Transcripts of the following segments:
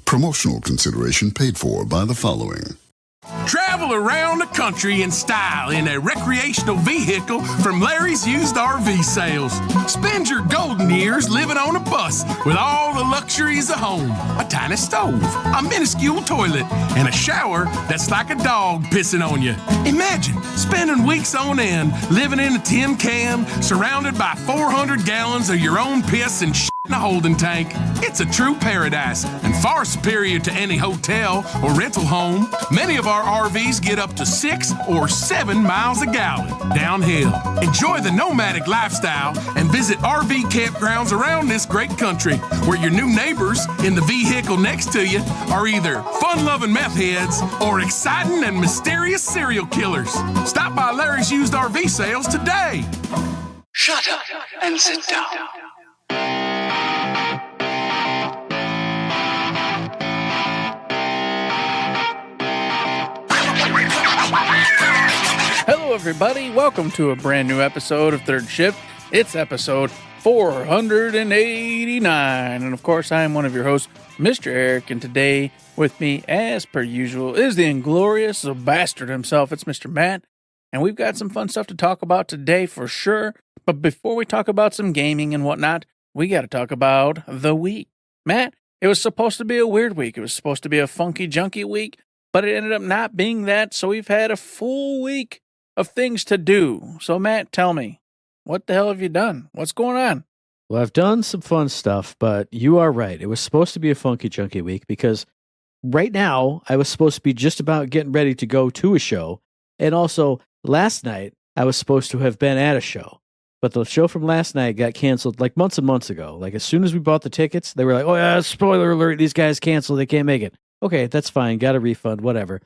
Promotional consideration paid for by the following. Travel around the country in style in a recreational vehicle from Larry's Used RV Sales. Spend your golden years living on a bus with all the luxuries of home. A tiny stove, a minuscule toilet, and a shower that's like a dog pissing on you. Imagine spending weeks on end living in a tin can surrounded by 400 gallons of your own piss and shit in a holding tank. It's a true paradise and far superior to any hotel or rental home. Many of our RVs get up to 6 or 7 miles a gallon downhill. Enjoy the nomadic lifestyle and visit RV campgrounds around this great country where your new neighbors in the vehicle next to you are either fun-loving meth heads or exciting and mysterious serial killers. Stop by Larry's Used RV Sales today. Shut up and sit down. Hello, everybody. Welcome to a brand new episode of Third Shift. It's episode 489. And of course, I am one of your hosts, Mr. Eric. And today with me, as per usual, is the inglorious bastard himself. It's Mr. Matt. And we've got some fun stuff to talk about today for sure. But before we talk about some gaming and whatnot, we got to talk about the week. Matt, it was supposed to be a weird week. It was supposed to be a funky, junky week, but it ended up not being that. So we've had a full week of things to do. So Matt, tell me, what the hell have you done? What's going on? Well, I've done some fun stuff, but you are right. It was supposed to be a funky, junky week because right now I was supposed to be just about getting ready to go to a show. And also last night I was supposed to have been at a show, but the show from last night got canceled like months and months ago. Like as soon as we bought the tickets, they were like, oh yeah, spoiler alert, these guys canceled. They can't make it. Okay, that's fine. Got a refund, whatever.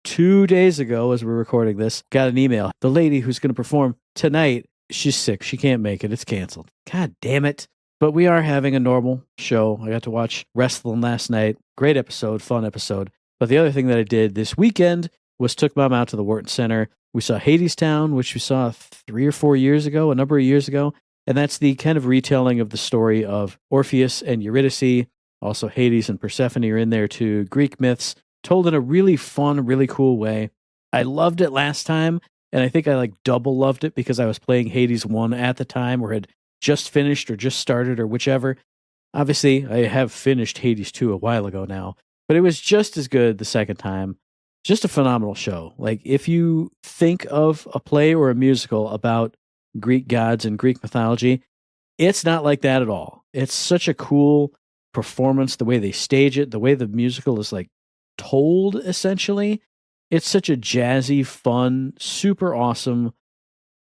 2 days ago, as we're recording this, got an email. The lady who's going to perform tonight, she's sick. She can't make it. It's canceled. God damn it. But we are having a normal show. I got to watch wrestling last night. Great episode, fun episode. But the other thing that I did this weekend was took Mom out to the Wharton Center. We saw Hadestown, which we saw 3 or 4 years ago, a number of years ago. And that's the kind of retelling of the story of Orpheus and Eurydice. Also, Hades and Persephone are in there too. Greek myths. Told in a really fun, really cool way. I loved it last time, and I think I like double loved it because I was playing Hades 1 at the time or had just finished or just started or whichever. Obviously, I have finished Hades 2 a while ago now, but it was just as good the second time. Just a phenomenal show. Like, if you think of a play or a musical about Greek gods and Greek mythology, it's not like that at all. It's such a cool performance, the way they stage it, the way the musical is like told, essentially. It's such a jazzy, fun, super awesome,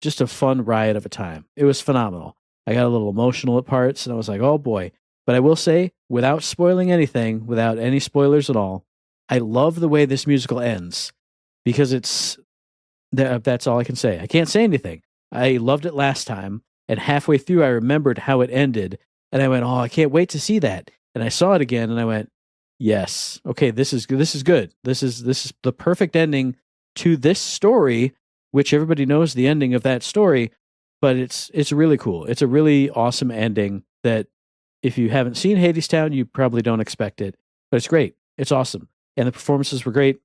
just a fun riot of a time. It was phenomenal. I got a little emotional at parts, and I was like, oh boy. But I will say, without spoiling anything, without any spoilers at all, I love the way this musical ends, because that's all I can say. I can't say anything. I loved it last time, and halfway through I remembered how it ended, and I went, oh, I can't wait to see that. And I saw it again, and I went, yes. Okay, this is good. This is the perfect ending to this story, which everybody knows the ending of that story, but it's really cool. It's a really awesome ending that if you haven't seen Hadestown, you probably don't expect it, but it's great. It's awesome. And the performances were great,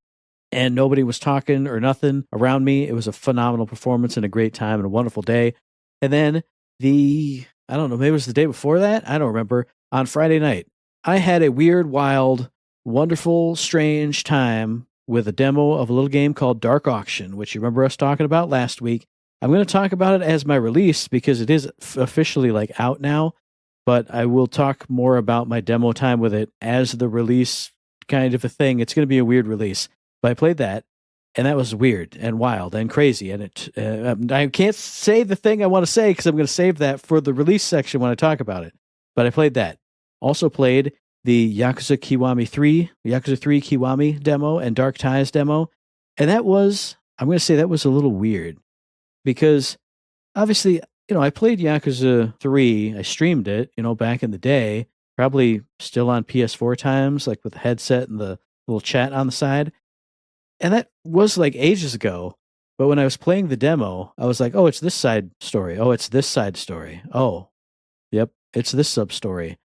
and nobody was talking or nothing around me. It was a phenomenal performance and a great time and a wonderful day. And then I don't know, maybe it was the day before that? I don't remember. On Friday night, I had a weird, wild, wonderful, strange time with a demo of a little game called Dark Auction, which you remember us talking about last week. I'm going to talk about it as my release because it is officially like out now, but I will talk more about my demo time with it as the release kind of a thing. It's going to be a weird release, but I played that, and that was weird and wild and crazy. And I can't say the thing I want to say because I'm going to save that for the release section when I talk about it. But I played that. Also played the Yakuza 3 Kiwami demo and Dark Ties demo. And that was, I'm going to say that was a little weird because obviously, I played Yakuza 3. I streamed it, back in the day, probably still on PS4 times, like with the headset and the little chat on the side. And that was like ages ago. But when I was playing the demo, I was like, oh, it's this side story. Oh, it's this side story. Oh, yep, it's this sub story.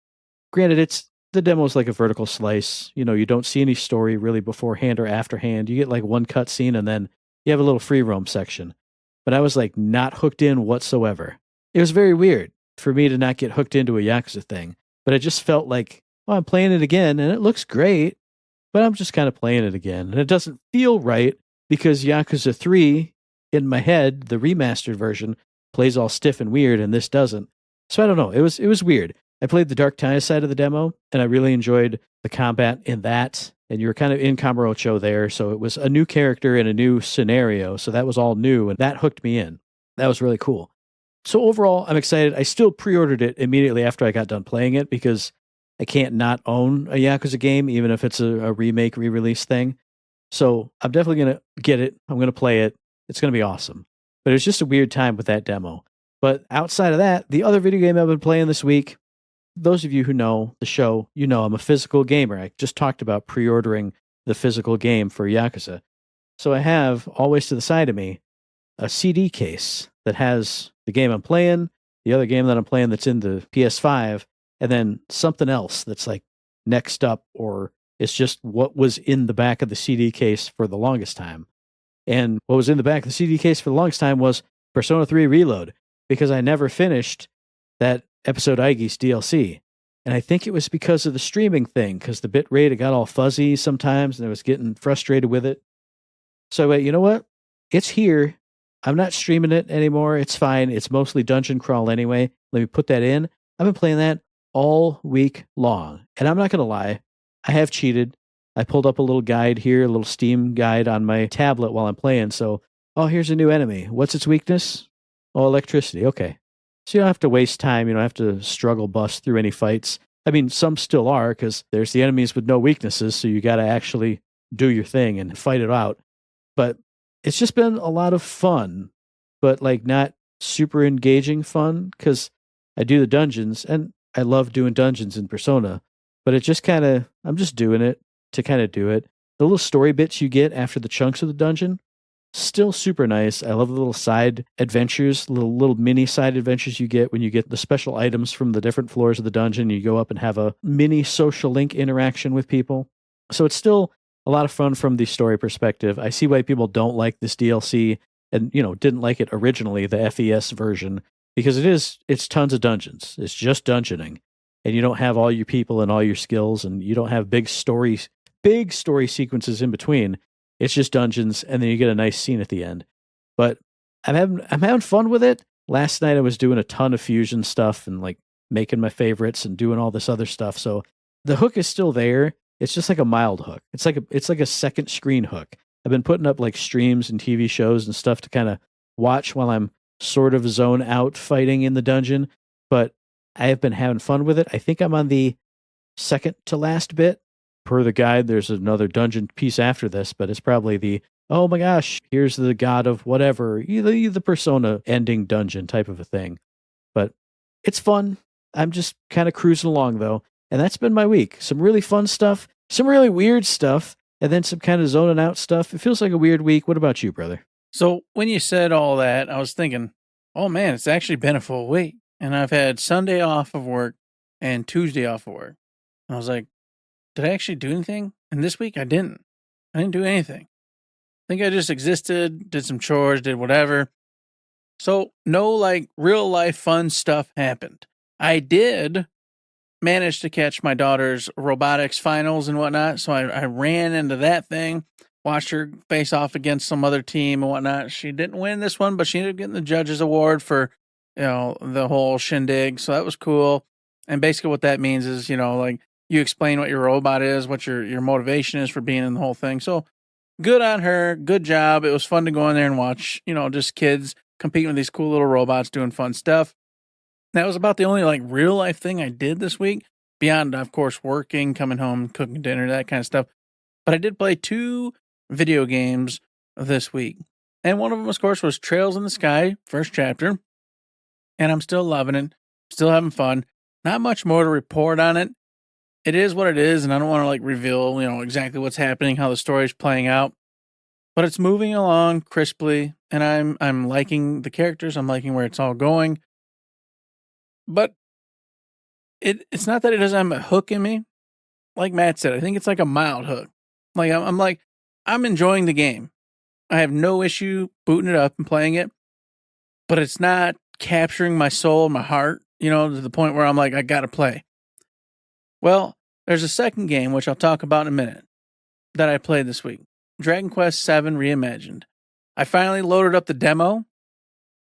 Granted, it's the demo is like a vertical slice. You don't see any story really beforehand or afterhand. You get like one cutscene and then you have a little free roam section. But I was like not hooked in whatsoever. It was very weird for me to not get hooked into a Yakuza thing. But it just felt like, oh, I'm playing it again and it looks great, but I'm just kind of playing it again. And it doesn't feel right because Yakuza 3 in my head, the remastered version, plays all stiff and weird and this doesn't. So I don't know. It was weird. I played the Dark Ties side of the demo and I really enjoyed the combat in that. And you were kind of in Kamurocho there. So it was a new character and a new scenario. So that was all new and that hooked me in. That was really cool. So overall, I'm excited. I still pre-ordered it immediately after I got done playing it because I can't not own a Yakuza game, even if it's a remake, re-release thing. So I'm definitely going to get it. I'm going to play it. It's going to be awesome. But it's just a weird time with that demo. But outside of that, the other video game I've been playing this week, those of you who know the show, I'm a physical gamer. I just talked about pre-ordering the physical game for Yakuza. So I have, always to the side of me, a CD case that has the game I'm playing, the other game that I'm playing that's in the PS5, and then something else that's like next up, or it's just what was in the back of the CD case for the longest time. And what was in the back of the CD case for the longest time was Persona 3 Reload, because I never finished that episode Aegis DLC. And I think it was because of the streaming thing, because the bit rate, it got all fuzzy sometimes, and I was getting frustrated with it. So I went, you know what? It's here. I'm not streaming it anymore. It's fine. It's mostly dungeon crawl anyway. Let me put that in. I've been playing that all week long. And I'm not going to lie. I have cheated. I pulled up a little guide here, a little Steam guide on my tablet while I'm playing. So, oh, here's a new enemy. What's its weakness? Oh, electricity. Okay. So you don't have to waste time. You don't have to struggle bust through any fights. I mean, some still are because there's the enemies with no weaknesses. So you got to actually do your thing and fight it out. But it's just been a lot of fun, but like not super engaging fun because I do the dungeons and I love doing dungeons in Persona, but it just kind of, I'm just doing it to kind of do it. The little story bits you get after the chunks of the dungeon, still super nice. I love the little side adventures, little mini side adventures you get when you get the special items from the different floors of the dungeon. You go up and have a mini social link interaction with people. So it's still a lot of fun from the story perspective. I see why people don't like this DLC and, didn't like it originally, the FES version, because it's tons of dungeons. It's just dungeoning. And you don't have all your people and all your skills, and you don't have big story sequences in between. It's just dungeons, and then you get a nice scene at the end. But I'm having fun with it. Last night I was doing a ton of fusion stuff and like making my favorites and doing all this other stuff. So the hook is still there. It's just like a mild hook. It's like a second screen hook. I've been putting up like streams and TV shows and stuff to kind of watch while I'm sort of zone out fighting in the dungeon, but I have been having fun with it. I think I'm on the second to last bit. Per the guide, there's another dungeon piece after this, but it's probably the, oh my gosh, here's the god of whatever, the Persona ending dungeon type of a thing. But it's fun. I'm just kind of cruising along though. And that's been my week. Some really fun stuff, some really weird stuff, and then some kind of zoning out stuff. It feels like a weird week. What about you, brother? So when you said all that, I was thinking, oh man, it's actually been a full week. And I've had Sunday off of work and Tuesday off of work. And I was like, did I actually do anything? And this week I didn't. I didn't do anything. I think I just existed, did some chores, did whatever. So no like real life fun stuff happened. I did manage to catch my daughter's robotics finals and whatnot. So I ran into that thing, watched her face off against some other team and whatnot. She didn't win this one, but she ended up getting the judges award for, the whole shindig. So that was cool. And basically what that means is, like you explain what your robot is, what your motivation is for being in the whole thing. So good on her. Good job. It was fun to go in there and watch, just kids competing with these cool little robots doing fun stuff. That was about the only like real life thing I did this week, beyond, of course, working, coming home, cooking dinner, that kind of stuff. But I did play 2 video games this week. And one of them, of course, was Trails in the Sky, first chapter. And I'm still loving it, still having fun. Not much more to report on it. It is what it is, and I don't want to like reveal, exactly what's happening, how the story's playing out. But it's moving along crisply, and I'm liking the characters. I'm liking where it's all going. But it's not that it doesn't have a hook in me. like Matt said, I think it's like a mild hook. Like I'm enjoying the game. I have no issue booting it up and playing it, but it's not capturing my soul, my heart, to the point where I'm like, I gotta play. Well, there's a second game, which I'll talk about in a minute, that I played this week. Dragon Quest VII Reimagined. I finally loaded up the demo,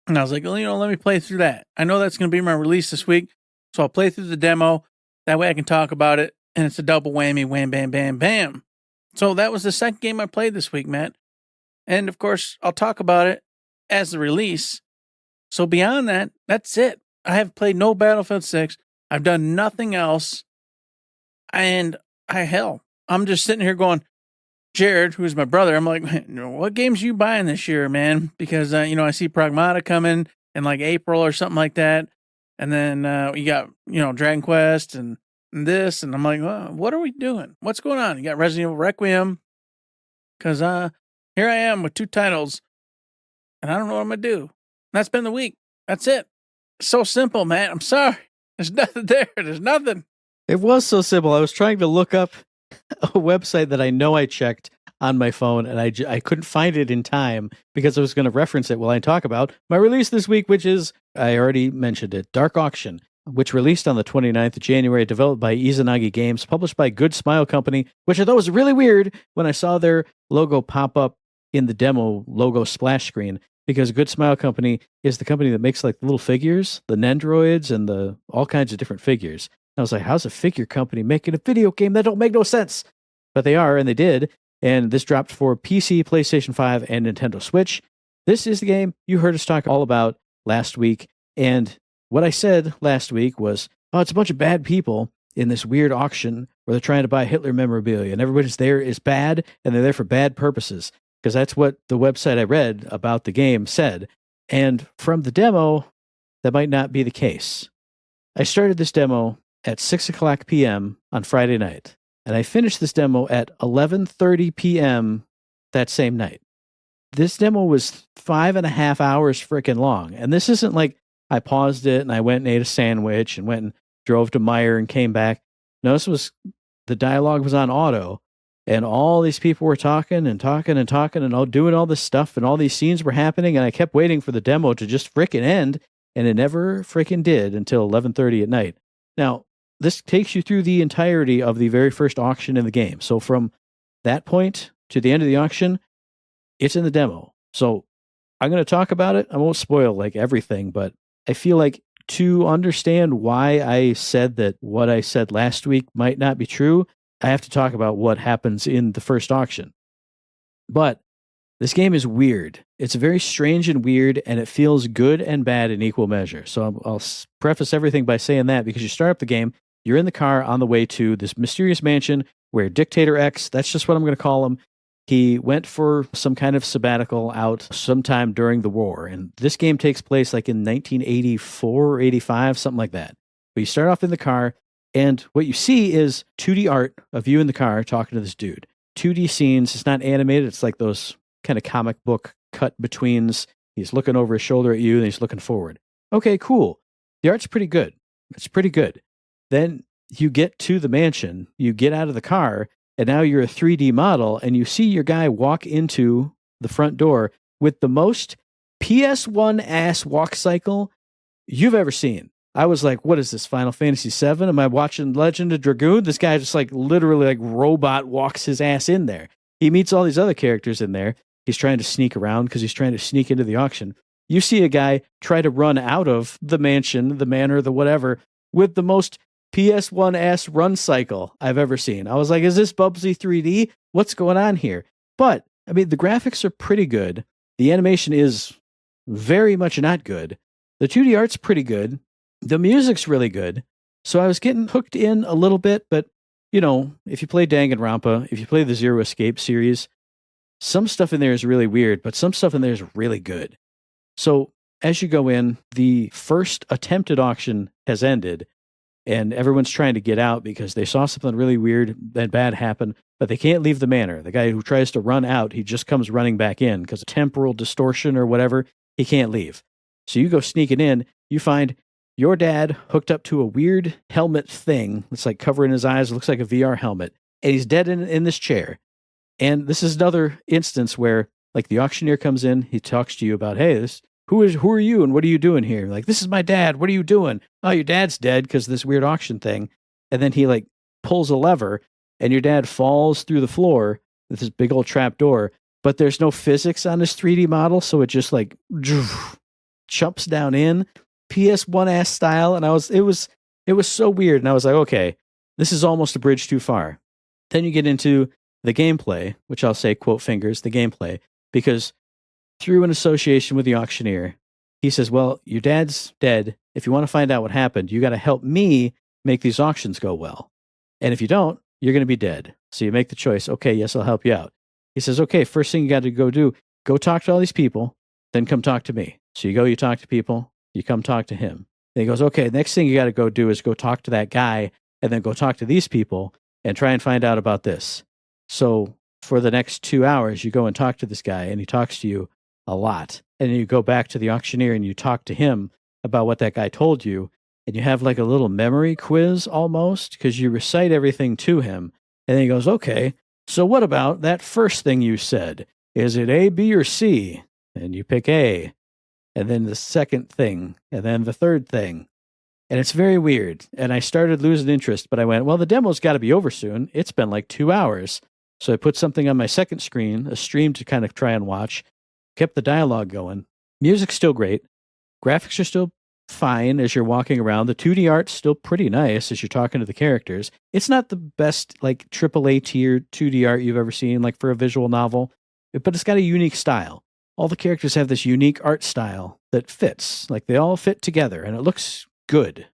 and I was like, well, let me play through that. I know that's going to be my release this week, so I'll play through the demo. That way I can talk about it, and it's a double whammy, wham, bam, bam, bam. So that was the second game I played this week, Matt. And, of course, I'll talk about it as the release. So beyond that, that's it. I have played no Battlefield 6. I've done nothing else. And I'm just sitting here going, Jared, who's my brother, I'm like, what games are you buying this year, man? Because, I see Pragmata coming in like April or something like that. And then you got, Dragon Quest and this. And I'm like, well, what are we doing? What's going on? You got Resident Evil Requiem. Because here I am with 2 titles. And I don't know what I'm going to do. That's been the week. That's it. So simple, man. I'm sorry. There's nothing there. There's nothing. It was so simple. I was trying to look up a website that I know I checked on my phone, and I couldn't find it in time because I was going to reference it while I talk about my release this week, which is, I already mentioned it, Dark Auction, which released on the 29th of January, developed by Izanagi Games, published by Good Smile Company, which I thought was really weird when I saw their logo pop up in the demo logo splash screen, because Good Smile Company is the company that makes like the little figures, the Nendroids, and the all kinds of different figures. I was like, how's a figure company making a video game? That don't make no sense. But they are, and they did. And this dropped for PC, PlayStation 5, and Nintendo Switch. This is the game you heard us talk all about last week. And what I said last week was, it's a bunch of bad people in this weird auction where they're trying to buy Hitler memorabilia. And everybody's there is bad, and they're there for bad purposes. Because that's what the website I read about the game said. And from the demo, that might not be the case. I started this demo at 6 o'clock p.m. on Friday night, and I finished this demo at 11:30 p.m. that same night. This demo was 5.5 hours freaking long, and this isn't like I paused it and I went and ate a sandwich and went and drove to Meijer and came back. No, the dialogue was on auto, and all these people were talking and all doing all this stuff, and all these scenes were happening, and I kept waiting for the demo to just freaking end, and it never freaking did until 11:30 at night. Now, this takes you through the entirety of the very first auction in the game. So from that point to the end of the auction, it's in the demo. So I'm going to talk about it. I won't spoil like everything, but I feel like to understand why I said that what I said last week might not be true, I have to talk about what happens in the first auction. But this game is weird. It's very strange and weird, and it feels good and bad in equal measure. So I'll preface everything by saying that, because you start up the game, you're in the car on the way to this mysterious mansion where Dictator X, that's just what I'm going to call him, he went for some kind of sabbatical out sometime during the war. And this game takes place like in 1984 or 85, something like that. But you start off in the car, and what you see is 2D art of you in the car talking to this dude. 2D scenes, it's not animated, it's like those kind of comic book cut betweens. He's looking over his shoulder at you, and he's looking forward. Okay, cool. The art's pretty good. It's pretty good. Then you get to the mansion, you get out of the car, and now you're a 3D model, and you see your guy walk into the front door with the most PS1 ass walk cycle you've ever seen. I was like, what is this, Final Fantasy VII? Am I watching Legend of Dragoon? This guy just like literally like robot walks his ass in there. He meets all these other characters in there. He's trying to sneak around because he's trying to sneak into the auction. You see a guy try to run out of the mansion, the manor, the whatever, with the most PS1 ass run cycle I've ever seen. I was like, is this Bubsy 3D? What's going on here? But, I mean, the graphics are pretty good. The animation is very much not good. The 2D art's pretty good. The music's really good. So I was getting hooked in a little bit, but, you know, if you play Danganronpa, if you play the Zero Escape series, some stuff in there is really weird, but some stuff in there is really good. So as you go in, the first attempted auction has ended, and everyone's trying to get out because they saw something really weird and bad happen, but they can't leave the manor. The guy who tries to run out, he just comes running back in because of temporal distortion or whatever. He can't leave. So you go sneaking in, you find your dad hooked up to a weird helmet thing. It's like covering his eyes. It looks like a VR helmet. And he's dead in this chair. And this is another instance where, like, the auctioneer comes in. He talks to you about, hey, who are you and what are you doing here? Like, this is my dad. What are you doing? Oh, your dad's dead because of this weird auction thing. And then he, like, pulls a lever and your dad falls through the floor with this big old trap door. But there's no physics on this 3D model. So it just, like, jumps down in PS1 ass style. And it was so weird. And I was like, okay, this is almost a bridge too far. Then you get into the gameplay, which I'll say, quote fingers, the gameplay, because through an association with the auctioneer, he says, well, your dad's dead. If you want to find out what happened, you got to help me make these auctions go well. And if you don't, you're going to be dead. So you make the choice. Okay, yes, I'll help you out. He says, okay, first thing you got to go talk to all these people, then come talk to me. So you talk to people, you come talk to him. Then he goes, okay, next thing you got to go do is go talk to that guy and then go talk to these people and try and find out about this. So for the next 2 hours, you go and talk to this guy and he talks to you a lot. And then you go back to the auctioneer and you talk to him about what that guy told you. And you have like a little memory quiz almost because you recite everything to him. And then he goes, okay, so what about that first thing you said? Is it A, B, or C? And you pick A. And then the second thing. And then the third thing. And it's very weird. And I started losing interest, but I went, well, the demo's got to be over soon. It's been like 2 hours. So I put something on my second screen, a stream to kind of try and watch, kept the dialogue going. Music's still great. Graphics are still fine as you're walking around. The 2D art's still pretty nice as you're talking to the characters. It's not the best, like, AAA tier 2D art you've ever seen, like for a visual novel, but it's got a unique style. All the characters have this unique art style that fits. Like, they all fit together, and it looks good.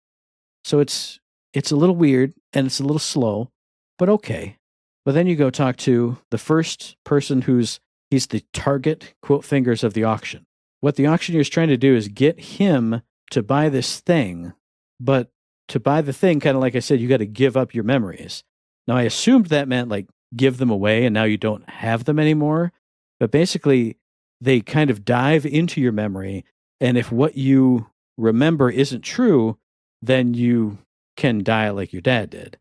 So it's a little weird, and it's a little slow, but okay. But then you go talk to the first person he's the target, quote fingers, of the auction. What the auctioneer is trying to do is get him to buy this thing, but to buy the thing, kind of like I said, you got to give up your memories. Now, I assumed that meant like give them away and now you don't have them anymore. But basically, they kind of dive into your memory. And if what you remember isn't true, then you can die like your dad did.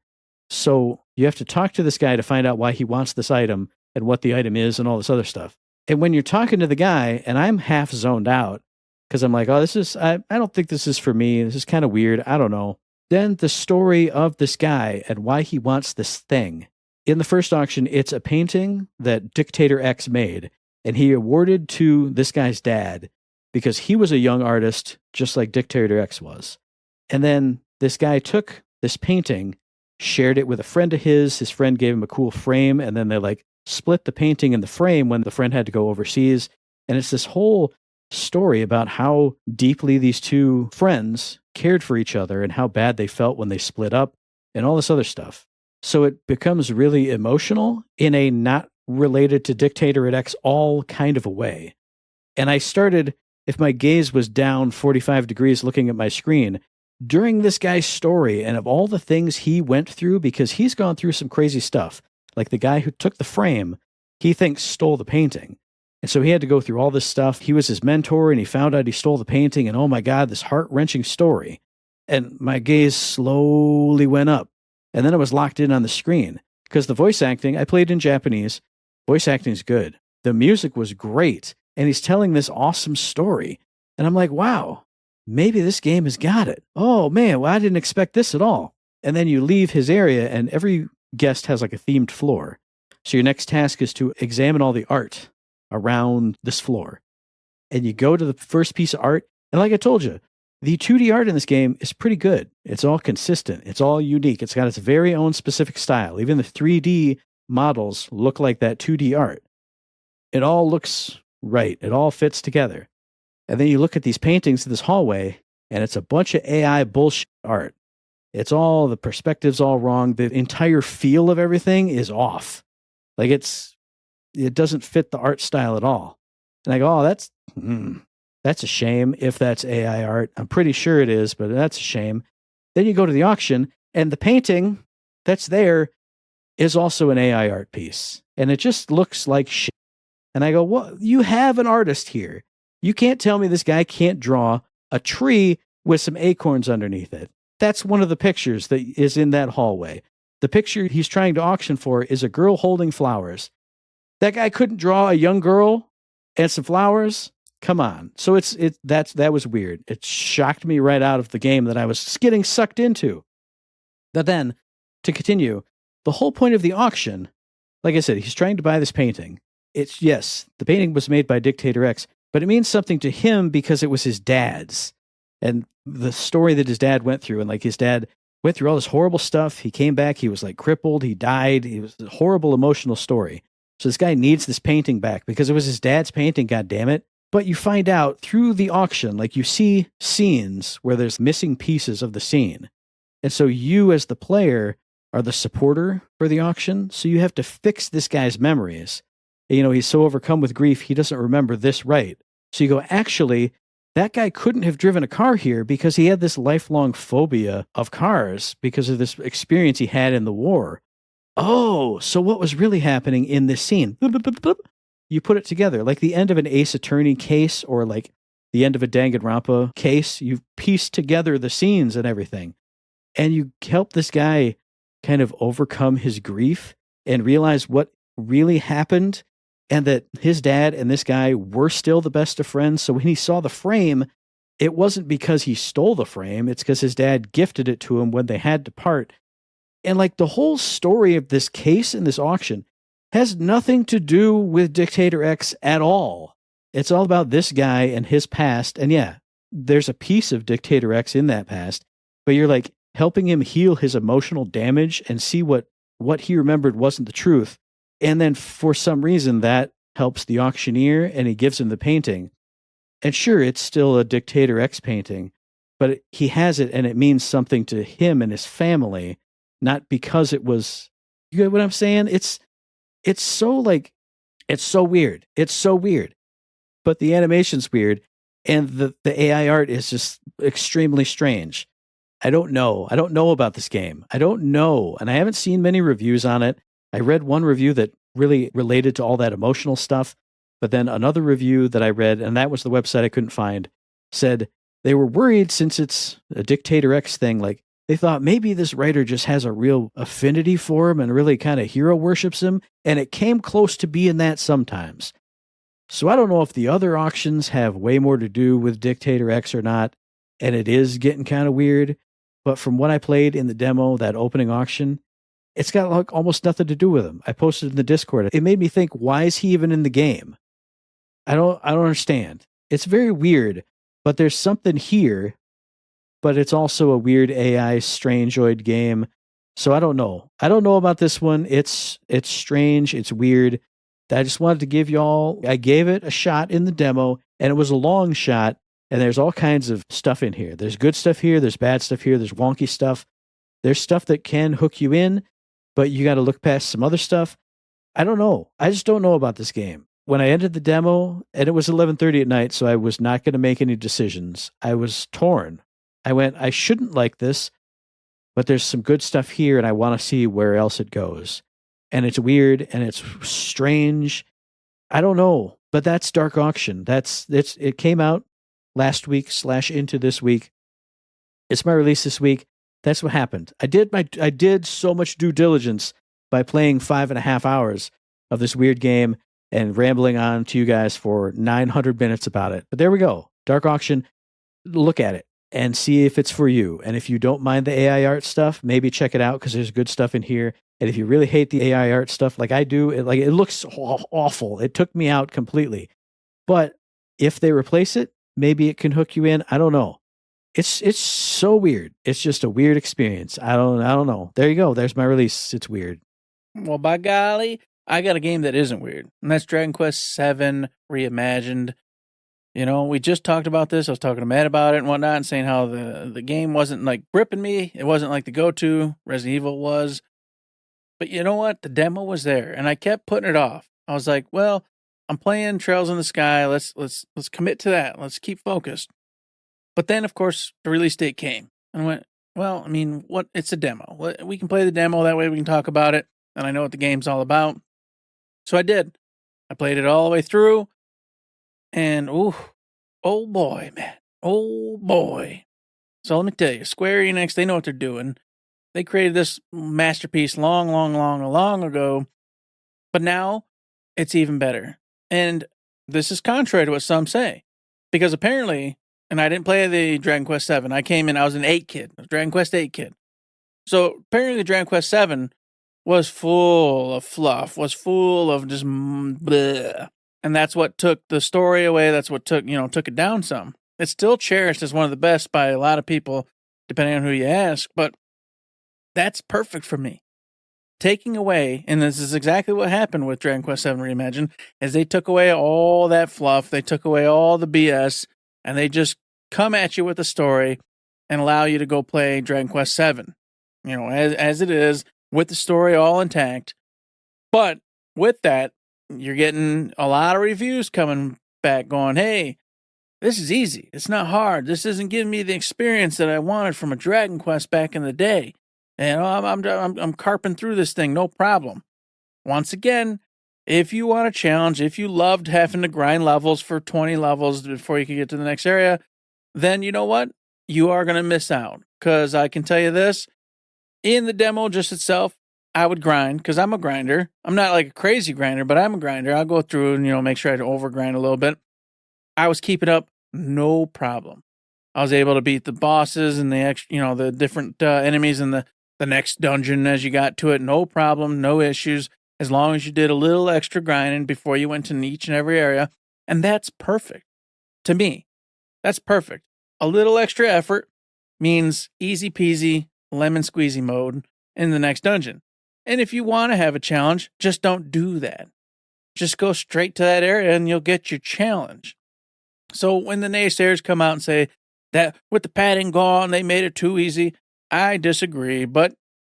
So you have to talk to this guy to find out why he wants this item and what the item is and all this other stuff. And when you're talking to the guy, and I'm half zoned out, because I'm like, oh, I don't think this is for me. This is kind of weird. I don't know. Then the story of this guy and why he wants this thing. In the first auction, it's a painting that Dictator X made, and he awarded to this guy's dad because he was a young artist, just like Dictator X was. And then this guy took this painting, shared it with a friend of his. His friend gave him a cool frame, and then they like split the painting and the frame when the friend had to go overseas. And it's this whole story about how deeply these two friends cared for each other and how bad they felt when they split up and all this other stuff. So it becomes really emotional in a not related to Dictator at X all kind of a way. And I started, if my gaze was down 45 degrees looking at my screen, during this guy's story and of all the things he went through, because he's gone through some crazy stuff. Like the guy who took the frame, he thinks stole the painting. And so he had to go through all this stuff. He was his mentor and he found out he stole the painting. And oh my God, this heart-wrenching story. And my gaze slowly went up. And then I was locked in on the screen. Because the voice acting, I played in Japanese. Voice acting is good. The music was great. And he's telling this awesome story. And I'm like, wow, maybe this game has got it. Oh man, well, I didn't expect this at all. And then you leave his area and every guest has like a themed floor. So your next task is to examine all the art around this floor. And you go to the first piece of art. And like I told you, the 2D art in this game is pretty good. It's all consistent. It's all unique. It's got its very own specific style. Even the 3D models look like that 2D art. It all looks right. It all fits together. And then you look at these paintings in this hallway, and it's a bunch of AI bullshit art. It's all, the perspective's all wrong. The entire feel of everything is off. Like it doesn't fit the art style at all. And I go, oh, that's a shame if that's AI art. I'm pretty sure it is, but that's a shame. Then you go to the auction, and the painting that's there is also an AI art piece. And it just looks like shit. And I go, well, you have an artist here. You can't tell me this guy can't draw a tree with some acorns underneath it. That's one of the pictures that is in that hallway. The picture he's trying to auction for is a girl holding flowers. That guy couldn't draw a young girl and some flowers. Come on. So that was weird. It shocked me right out of the game that I was getting sucked into. But then, to continue, the whole point of the auction, like I said, he's trying to buy this painting. Yes, the painting was made by Dictator X, but it means something to him because it was his dad's. And the story that his dad went through, and like his dad went through all this horrible stuff. He came back, he was like crippled, he died. It was a horrible emotional story. So this guy needs this painting back because it was his dad's painting, God damn it. But you find out through the auction, like you see scenes where there's missing pieces of the scene. And so you as the player are the supporter for the auction. So you have to fix this guy's memories. You know, he's so overcome with grief, he doesn't remember this right. So you go, actually, that guy couldn't have driven a car here because he had this lifelong phobia of cars because of this experience he had in the war. Oh, so what was really happening in this scene? You put it together, like the end of an Ace Attorney case or like the end of a Danganronpa case. You piece together the scenes and everything. And you help this guy kind of overcome his grief and realize what really happened and that his dad and this guy were still the best of friends. So when he saw the frame, it wasn't because he stole the frame. It's because his dad gifted it to him when they had to part. And like the whole story of this case and this auction has nothing to do with Dictator X at all. It's all about this guy and his past. And yeah, there's a piece of Dictator X in that past, but you're like helping him heal his emotional damage and see what he remembered wasn't the truth. And then for some reason that helps the auctioneer and he gives him the painting. And sure, it's still a Dictator X painting, but he has it and it means something to him and his family, not because it was, you get what I'm saying? It's so like, it's so weird. It's so weird, but the animation's weird. And the AI art is just extremely strange. I don't know about this game. I don't know. And I haven't seen many reviews on it. I read one review that really related to all that emotional stuff, but then another review that I read, and that was the website I couldn't find, said they were worried since it's a Dictator X thing, like they thought maybe this writer just has a real affinity for him and really kind of hero worships him, and it came close to being that sometimes. So I don't know if the other auctions have way more to do with Dictator X or not, and it is getting kind of weird, but from what I played in the demo, that opening auction, it's got like almost nothing to do with him. I posted in the Discord. It made me think, why is he even in the game? I don't understand. It's very weird, but there's something here, but it's also a weird AI strangeoid game. So I don't know. I don't know about this one. It's strange. It's weird. I just wanted to give y'all, I gave it a shot in the demo and it was a long shot and there's all kinds of stuff in here. There's good stuff here. There's bad stuff here. There's wonky stuff. There's stuff that can hook you in, but you got to look past some other stuff. I don't know. I just don't know about this game. When I ended the demo, and it was 11:30 at night, so I was not going to make any decisions. I was torn. I went, I shouldn't like this, but there's some good stuff here, and I want to see where else it goes. And it's weird, and it's strange. I don't know, but that's Dark Auction. It came out last week / into this week. It's my release this week. That's what happened. I did so much due diligence by playing 5.5 hours of this weird game and rambling on to you guys for 900 minutes about it. But there we go. Dark Auction. Look at it and see if it's for you. And if you don't mind the AI art stuff, maybe check it out because there's good stuff in here. And if you really hate the AI art stuff like I do, it looks awful. It took me out completely. But if they replace it, maybe it can hook you in. I don't know. It's so weird. It's just a weird experience. I don't know. There you go. There's my release. It's weird. Well, by golly, I got a game that isn't weird, and that's Dragon Quest VII Reimagined. You know, we just talked about this. I was talking to Matt about it and whatnot, and saying how the game wasn't like gripping me. It wasn't like the go-to. Resident Evil was. But you know what? The demo was there, and I kept putting it off. I was like, well, I'm playing Trails in the Sky. Let's commit to that. Let's keep focused. But then, of course, the release date came. And I went, well, I mean, what? It's a demo. We can play the demo. That way we can talk about it. And I know what the game's all about. So I did. I played it all the way through. And, oh boy, man. Oh, boy. So let me tell you, Square Enix, they know what they're doing. They created this masterpiece long ago, but now it's even better. And this is contrary to what some say, because apparently, and I didn't play the Dragon Quest 7. I came in, I was an 8 kid, Dragon Quest 8 kid. So apparently the Dragon Quest 7 was full of fluff, was full of just bleh. And that's what took the story away. That's what took it down some. It's still cherished as one of the best by a lot of people, depending on who you ask, but that's perfect for me. Taking away, and this is exactly what happened with Dragon Quest VII Reimagined, is they took away all that fluff, they took away all the BS, and they just come at you with a story and allow you to go play Dragon Quest VII, as it is, with the story all intact. But with that, you're getting a lot of reviews coming back going, hey, this is easy. It's not hard. This isn't giving me the experience that I wanted from a Dragon Quest back in the day. And I'm carping through this thing, no problem. Once again, if you want a challenge, if you loved having to grind levels for 20 levels before you can get to the next area, then you know what? You are going to miss out. Because I can tell you this, in the demo just itself, I would grind because I'm a grinder. I'm not like a crazy grinder, but I'm a grinder. I'll go through and, make sure I overgrind a little bit. I was keeping up, no problem. I was able to beat the bosses and the different enemies in the next dungeon as you got to it. No problem, no issues, as long as you did a little extra grinding before you went to each and every area. And that's perfect. To me, that's perfect. A little extra effort means easy peasy, lemon squeezy mode in the next dungeon. And if you want to have a challenge, just don't do that. Just go straight to that area and you'll get your challenge. So when the naysayers come out and say that with the padding gone, they made it too easy, I disagree, but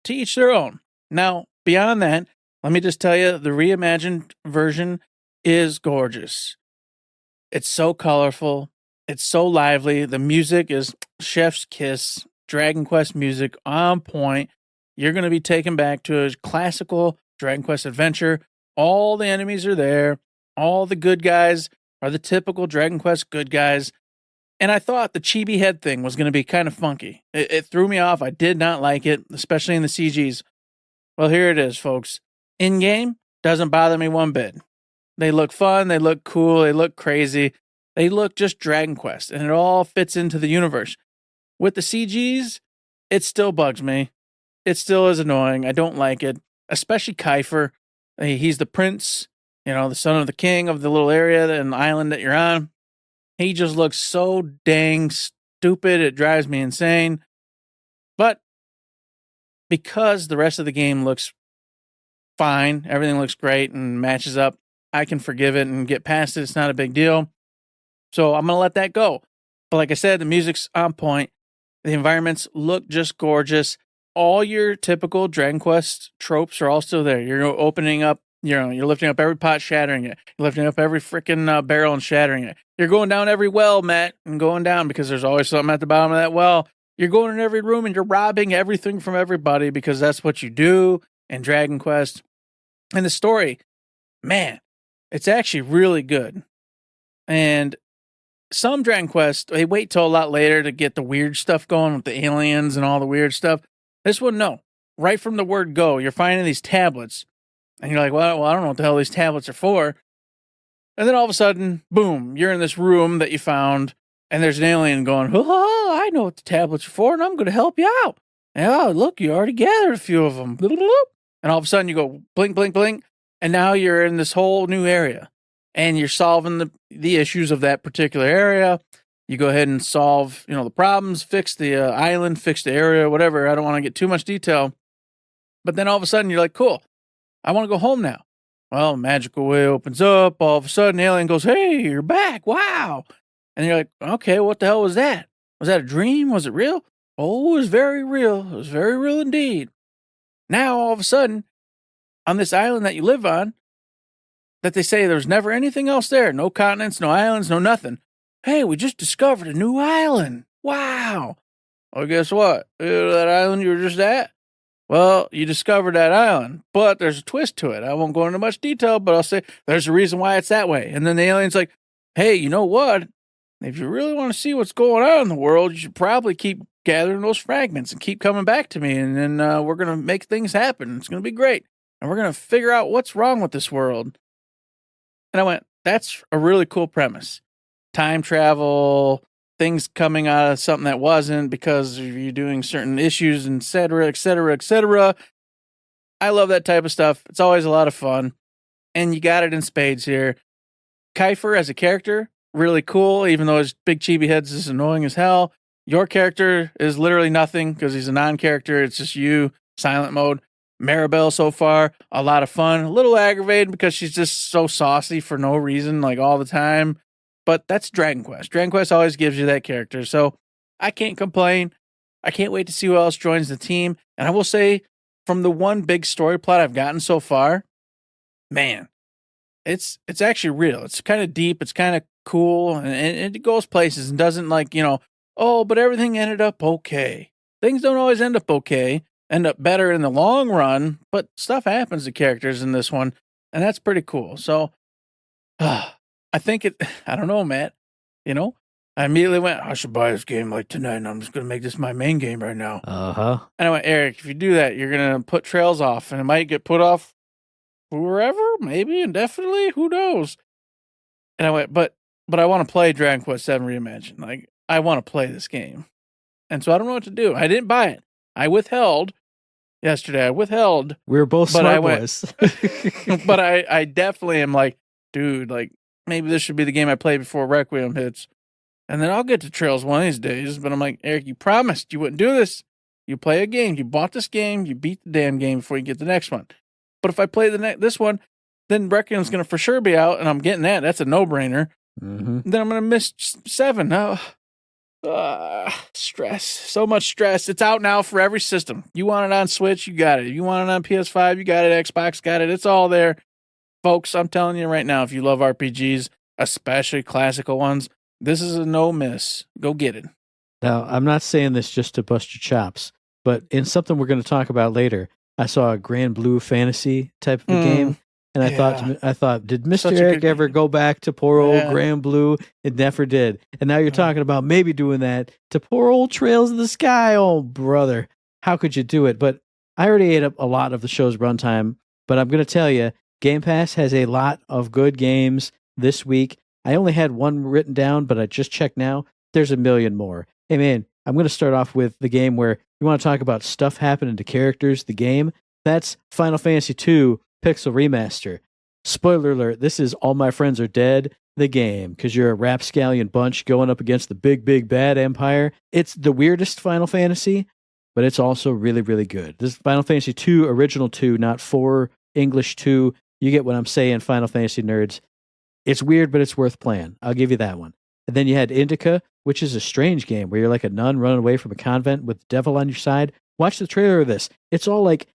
to each their own. Now, beyond that, let me just tell you, the reimagined version is gorgeous. It's so colorful. It's so lively. The music is chef's kiss, Dragon Quest music on point. You're going to be taken back to a classical Dragon Quest adventure. All the enemies are there. All the good guys are the typical Dragon Quest good guys. And I thought the chibi head thing was going to be kind of funky. It threw me off. I did not like it, especially in the CGs. Well, here it is, folks. In-game, doesn't bother me one bit. They look fun. They look cool. They look crazy. They look just Dragon Quest, and it all fits into the universe. With the CGs, it still bugs me. It still is annoying. I don't like it, especially Kiefer. He's the prince, the son of the king of the little area and island that you're on. He just looks so dang stupid, it drives me insane. But because the rest of the game looks fine, everything looks great and matches up, I can forgive it and get past it. It's not a big deal. So I'm going to let that go. But like I said, the music's on point. The environments look just gorgeous. All your typical Dragon Quest tropes are all still there. You're opening up, you're lifting up every pot, shattering it. You're lifting up every freaking barrel and shattering it. You're going down every well, Matt, and going down because there's always something at the bottom of that well. You're going in every room and you're robbing everything from everybody because that's what you do in Dragon Quest. And the story, man, it's actually really good. And some Dragon Quest, they wait till a lot later to get the weird stuff going with the aliens and all the weird stuff. This one, no. Right from the word go, you're finding these tablets. And you're like, well, I don't know what the hell these tablets are for. And then all of a sudden, boom, you're in this room that you found, and there's an alien going, oh, I know what the tablets are for, and I'm going to help you out. Yeah, look, you already gathered a few of them. And all of a sudden, you go blink, blink, blink, and now you're in this whole new area. And you're solving the issues of that particular area. You go ahead and solve, the problems, fix the island, fix the area, whatever. I don't want to get too much detail. But then all of a sudden, you're like, cool, I want to go home now. Well, magical way opens up. All of a sudden, the alien goes, hey, you're back. Wow. And you're like, okay, what the hell was that? Was that a dream? Was it real? Oh, it was very real. It was very real indeed. Now, all of a sudden, on this island that you live on, that they say there's never anything else there. No continents, no islands, no nothing. Hey, we just discovered a new island. Wow. Well, guess what? That island you were just at? Well, you discovered that island, but there's a twist to it. I won't go into much detail, but I'll say there's a reason why it's that way. And then the alien's like, hey, you know what? If you really want to see what's going on in the world, you should probably keep gathering those fragments and keep coming back to me. And then we're going to make things happen. It's going to be great. And we're going to figure out what's wrong with this world. And I went, that's a really cool premise. Time travel, things coming out of something that wasn't because you're doing certain issues, et cetera, et cetera, et cetera. I love that type of stuff. It's always a lot of fun. And you got it in spades here. Kiefer as a character, really cool, even though his big chibi head's is annoying as hell. Your character is literally nothing because he's a non-character. It's just you, silent mode. Maribel so far, a lot of fun. A little aggravated because she's just so saucy for no reason, like all the time. But that's Dragon Quest. Dragon Quest always gives you that character. So I can't complain. I can't wait to see who else joins the team. And I will say, from the one big story plot I've gotten so far, man, it's actually real. It's kind of deep. It's kind of cool. And it goes places and doesn't oh, but everything ended up okay. Things don't always end up okay. End up better in the long run. But stuff happens to characters in this one. And that's pretty cool. So, I think I don't know, Matt, I immediately went, I should buy this game tonight, and I'm just going to make this my main game right now. And I went, Eric, if you do that, you're going to put Trails off, and it might get put off forever, maybe indefinitely, who knows? And I went, but I want to play Dragon Quest 7 Reimagined. I want to play this game. And so I don't know what to do. I didn't buy it. I withheld yesterday. We were both smart boys. But I definitely am dude, maybe this should be the game I play before Requiem hits. And then I'll get to Trails one of these days. But I'm like, Eric, you promised you wouldn't do this. You play a game. You bought this game. You beat the damn game before you get the next one. But if I play this one, then Requiem's going to for sure be out, and I'm getting that. That's a no-brainer. Mm-hmm. Then I'm going to miss 7. Stress. So much stress. It's out now for every system. You want it on Switch, you got it. You want it on PS5, you got it. Xbox got it. It's all there. Folks, I'm telling you right now, if you love RPGs, especially classical ones, this is a no miss. Go get it. Now, I'm not saying this just to bust your chops, but in something we're going to talk about later, I saw a Grand Blue Fantasy type of a game, and I thought, did Mr. Eric ever go back to poor old Grand Blue? It never did. And now you're talking about maybe doing that to poor old Trails in the Sky. Oh, brother, how could you do it? But I already ate up a lot of the show's runtime, but I'm going to tell you, Game Pass has a lot of good games this week. I only had one written down, but I just checked now. There's a million more. Hey, man, I'm going to start off with the game where you want to talk about stuff happening to characters, the game. That's Final Fantasy II Pixel Remaster. Spoiler alert, this is All My Friends Are Dead, the game, because you're a rapscallion bunch going up against the big, big, bad empire. It's the weirdest Final Fantasy, but it's also really, really good. This is Final Fantasy II, original 2, not 4, English 2. You get what I'm saying, Final Fantasy nerds. It's weird, but it's worth playing. I'll give you that one. And then you had Indica, which is a strange game where you're like a nun running away from a convent with the devil on your side. Watch the trailer of this. It's all like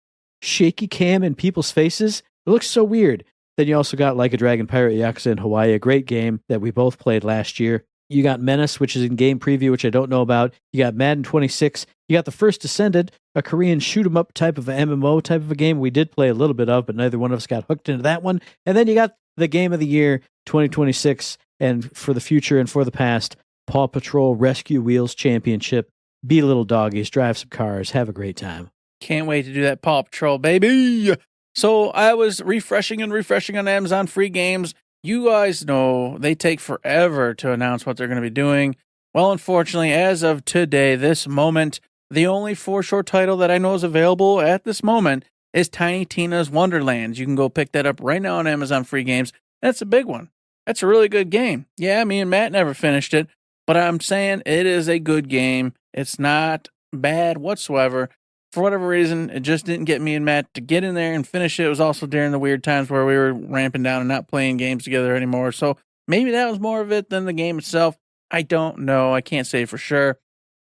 shaky cam in people's faces. It looks so weird. Then you also got Like a Dragon Pirate Yakuza in Hawaii, a great game that we both played last year. You got Menace, which is in game preview, which I don't know about. You got Madden 26. You got The First Descendant, a Korean shoot-'em-up type of a MMO type of a game we did play a little bit of, but neither one of us got hooked into that one. And then you got the Game of the Year 2026, and for the future and for the past, Paw Patrol Rescue Wheels Championship. Be little doggies, drive some cars, have a great time. Can't wait to do that Paw Patrol, baby. So I was refreshing on Amazon free games. You guys know they take forever to announce what they're going to be doing. Well, unfortunately, as of today, this moment, the only for-sure title that I know is available at this moment is Tiny Tina's Wonderlands. You can go pick that up right now on Amazon free games. That's a big one. That's a really good game. Yeah, me and Matt never finished it, but I'm saying it is a good game. It's not bad whatsoever. For whatever reason, it just didn't get me and Matt to get in there and finish it. It was also during the weird times where we were ramping down and not playing games together anymore. So maybe that was more of it than the game itself. I don't know. I can't say for sure,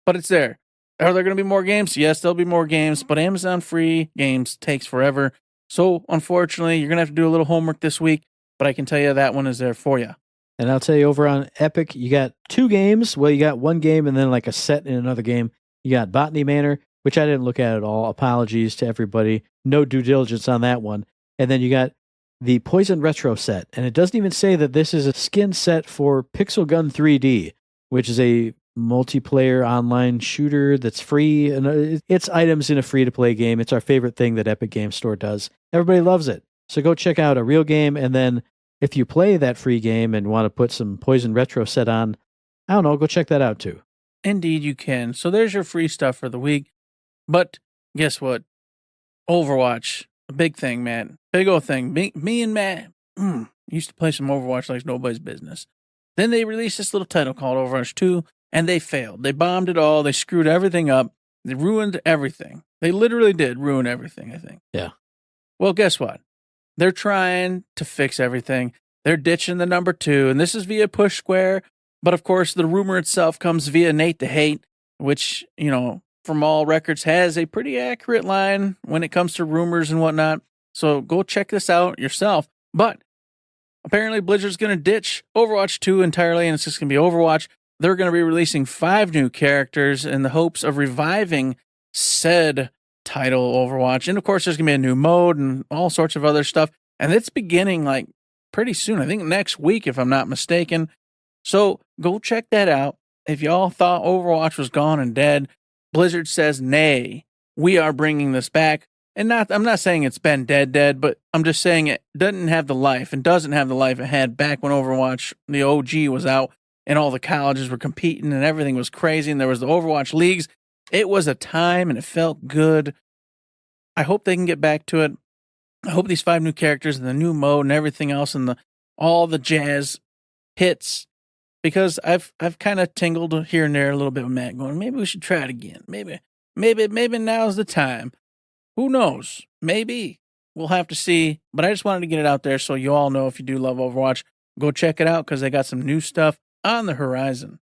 but it's there. Are there going to be more games? Yes, there'll be more games, but Amazon free games takes forever. So unfortunately, you're going to have to do a little homework this week, but I can tell you that one is there for you. And I'll tell you over on Epic, you got 2 games. Well, you got 1 game and then like a set in another game. You got Botany Manor, which I didn't look at all. Apologies to everybody. No due diligence on that one. And then you got the Poison Retro set. And it doesn't even say that this is a skin set for Pixel Gun 3D, which is a multiplayer online shooter that's free. And it's items in a free-to-play game. It's our favorite thing that Epic Games Store does. Everybody loves it. So go check out a real game, and then if you play that free game and want to put some Poison Retro set on, I don't know, go check that out too. Indeed, you can. So there's your free stuff for the week. But guess what? Overwatch, a big thing, man. Big old thing. Me and Matt used to play some Overwatch like nobody's business. Then they released this little title called Overwatch 2, and they failed. They bombed it all. They screwed everything up. They ruined everything. They literally did ruin everything, I think. Yeah. Well, guess what? They're trying to fix everything. They're ditching the number 2, and this is via Push Square. But of course, the rumor itself comes via Nate the Hate, which, you know, from all records has a pretty accurate line when it comes to rumors and whatnot. So go check this out yourself. But apparently Blizzard's going to ditch Overwatch 2 entirely, and it's just going to be Overwatch. They're going to be releasing 5 new characters in the hopes of reviving said title Overwatch. And of course, there's going to be a new mode and all sorts of other stuff. And it's beginning like pretty soon. I think next week, if I'm not mistaken. So go check that out. If y'all thought Overwatch was gone and dead, Blizzard says, nay, we are bringing this back. And I'm not saying it's been dead, but I'm just saying it doesn't have the life and doesn't have the life it had back when Overwatch, the OG, was out and all the colleges were competing and everything was crazy and there was the Overwatch leagues. It was a time and it felt good. I hope they can get back to it. I hope these 5 new characters and the new mode and everything else and all the jazz hits, because I've kind of tingled here and there a little bit with Matt going, maybe we should try it again. Maybe now's the time. Who knows? Maybe. We'll have to see. But I just wanted to get it out there so you all know, if you do love Overwatch, go check it out because they got some new stuff on the horizon.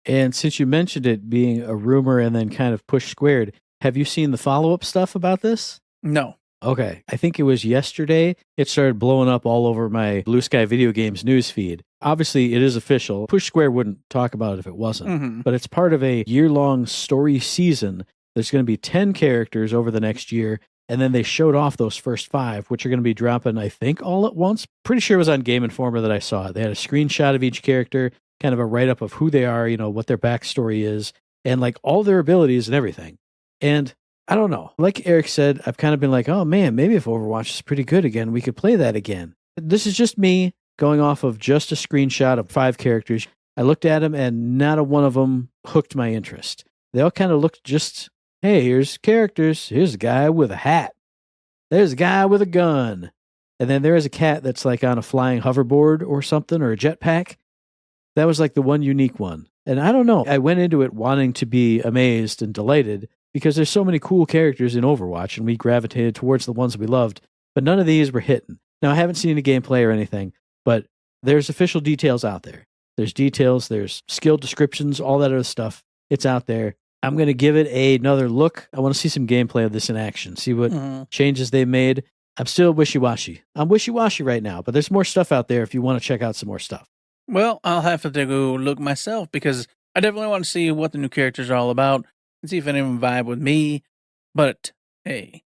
And since you mentioned it being a rumor and then kind of pushed squared, have you seen the follow-up stuff about this? No. Okay. I think it was yesterday. It started blowing up all over my Blue Sky Video Games news feed. Obviously, it is official. Push Square wouldn't talk about it if it wasn't. Mm-hmm. But it's part of a year-long story season. There's going to be 10 characters over the next year. And then they showed off those first 5, which are going to be dropping, I think, all at once. Pretty sure it was on Game Informer that I saw it. They had a screenshot of each character, kind of a write-up of who they are, you know, what their backstory is, and like all their abilities and everything. And I don't know. Like Eric said, I've kind of been like, oh man, maybe if Overwatch is pretty good again, we could play that again. This is just me going off of just a screenshot of 5 characters. I looked at them and not a one of them hooked my interest. They all kind of looked just, hey, here's characters. Here's a guy with a hat. There's a guy with a gun. And then there is a cat that's like on a flying hoverboard or something, or a jetpack. That was like the one unique one. And I don't know. I went into it wanting to be amazed and delighted because there's so many cool characters in Overwatch and we gravitated towards the ones we loved, but none of these were hitting. Now, I haven't seen any gameplay or anything, but there's official details out there. There's details, there's skill descriptions, all that other stuff. It's out there. I'm going to give it another look. I want to see some gameplay of this in action, see what changes they made. I'm still wishy-washy. I'm wishy-washy right now, but there's more stuff out there if you want to check out some more stuff. Well, I'll have to go look myself because I definitely want to see what the new characters are all about and see if any of them vibe with me. But, hey,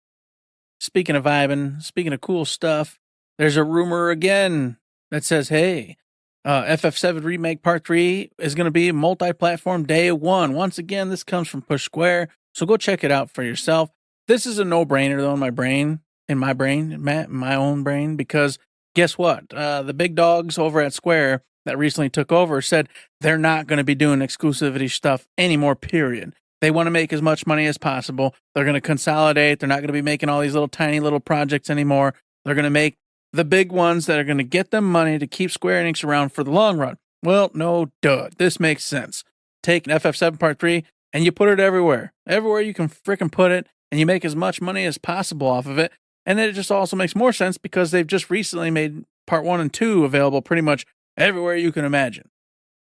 speaking of vibing, speaking of cool stuff, there's a rumor again that says, hey, FF7 Remake Part 3 is going to be multi-platform day 1. Once again, this comes from Push Square, so go check it out for yourself. This is a no-brainer, though, in my own brain, because guess what? The big dogs over at Square that recently took over said they're not going to be doing exclusivity stuff anymore, period. They want to make as much money as possible. They're going to consolidate. They're not going to be making all these little tiny little projects anymore. They're going to make the big ones that are going to get them money to keep Square Enix around for the long run. Well, no, duh. This makes sense. Take an FF7 Part 3 and you put it everywhere. Everywhere you can frickin' put it, and you make as much money as possible off of it. And then it just also makes more sense because they've just recently made Part 1 and 2 available pretty much everywhere you can imagine.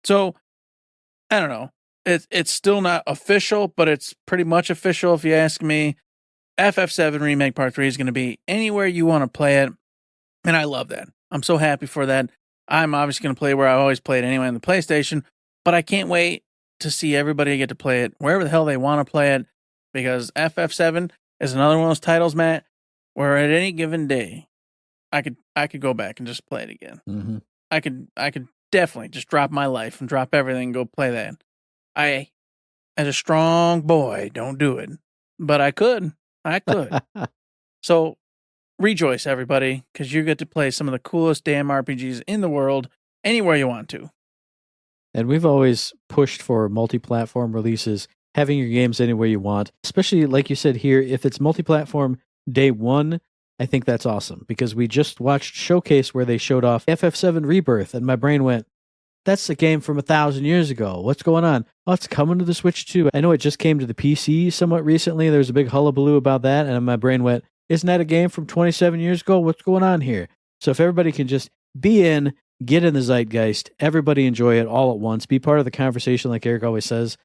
So, I don't know. It's still not official, but it's pretty much official if you ask me. FF7 Remake Part 3 is going to be anywhere you want to play it. And I love that. I'm so happy for that. I'm obviously going to play where I always played anyway on the PlayStation, but I can't wait to see everybody get to play it wherever the hell they want to play it, because FF7 is another one of those titles, Matt, where at any given day, I could go back and just play it again. Mm-hmm. I could definitely just drop my life and drop everything and go play that. I, as a strong boy, don't do it. But I could. So rejoice, everybody, because you get to play some of the coolest damn RPGs in the world anywhere you want to. And we've always pushed for multi-platform releases, having your games anywhere you want, especially like you said here, if it's multi-platform day one, I think that's awesome because we just watched Showcase where they showed off FF7 Rebirth and my brain went, that's a game from 1,000 years ago. What's going on? Oh, it's coming to the Switch too. I know it just came to the PC somewhat recently. There was a big hullabaloo about that and my brain went, isn't that a game from 27 years ago? What's going on here? So if everybody can just be in, get in the zeitgeist, everybody enjoy it all at once, be part of the conversation like Eric always says,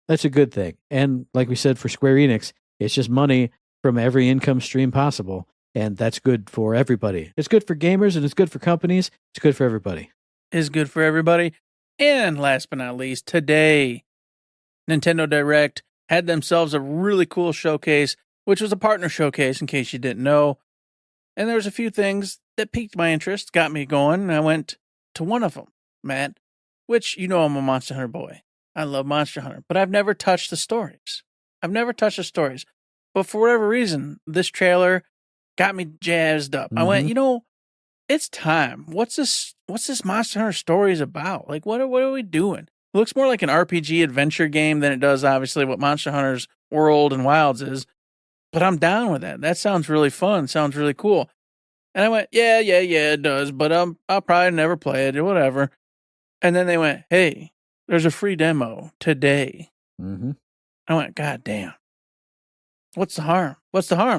that's a good thing. And like we said for Square Enix, it's just money from every income stream possible. And that's good for everybody. It's good for gamers and it's good for companies. It's good for everybody. It's good for everybody. And last but not least, today, Nintendo Direct had themselves a really cool showcase, which was a partner showcase in case you didn't know. And there was a few things that piqued my interest, got me going. And I went to one of them, Matt, which, you know, I'm a Monster Hunter boy. I love Monster Hunter, but I've never touched the stories. But for whatever reason, this trailer got me jazzed up. I went, you know, it's time. What's this Monster Hunter stories about? Like, what are we doing? It looks more like an RPG adventure game than it does, obviously, what Monster Hunter's World and Wilds is. But I'm down with that. That sounds really fun. Sounds really cool. And I went, yeah, it does. But I'll probably never play it or whatever. And then they went, hey, there's a free demo today. I went, God damn. What's the harm?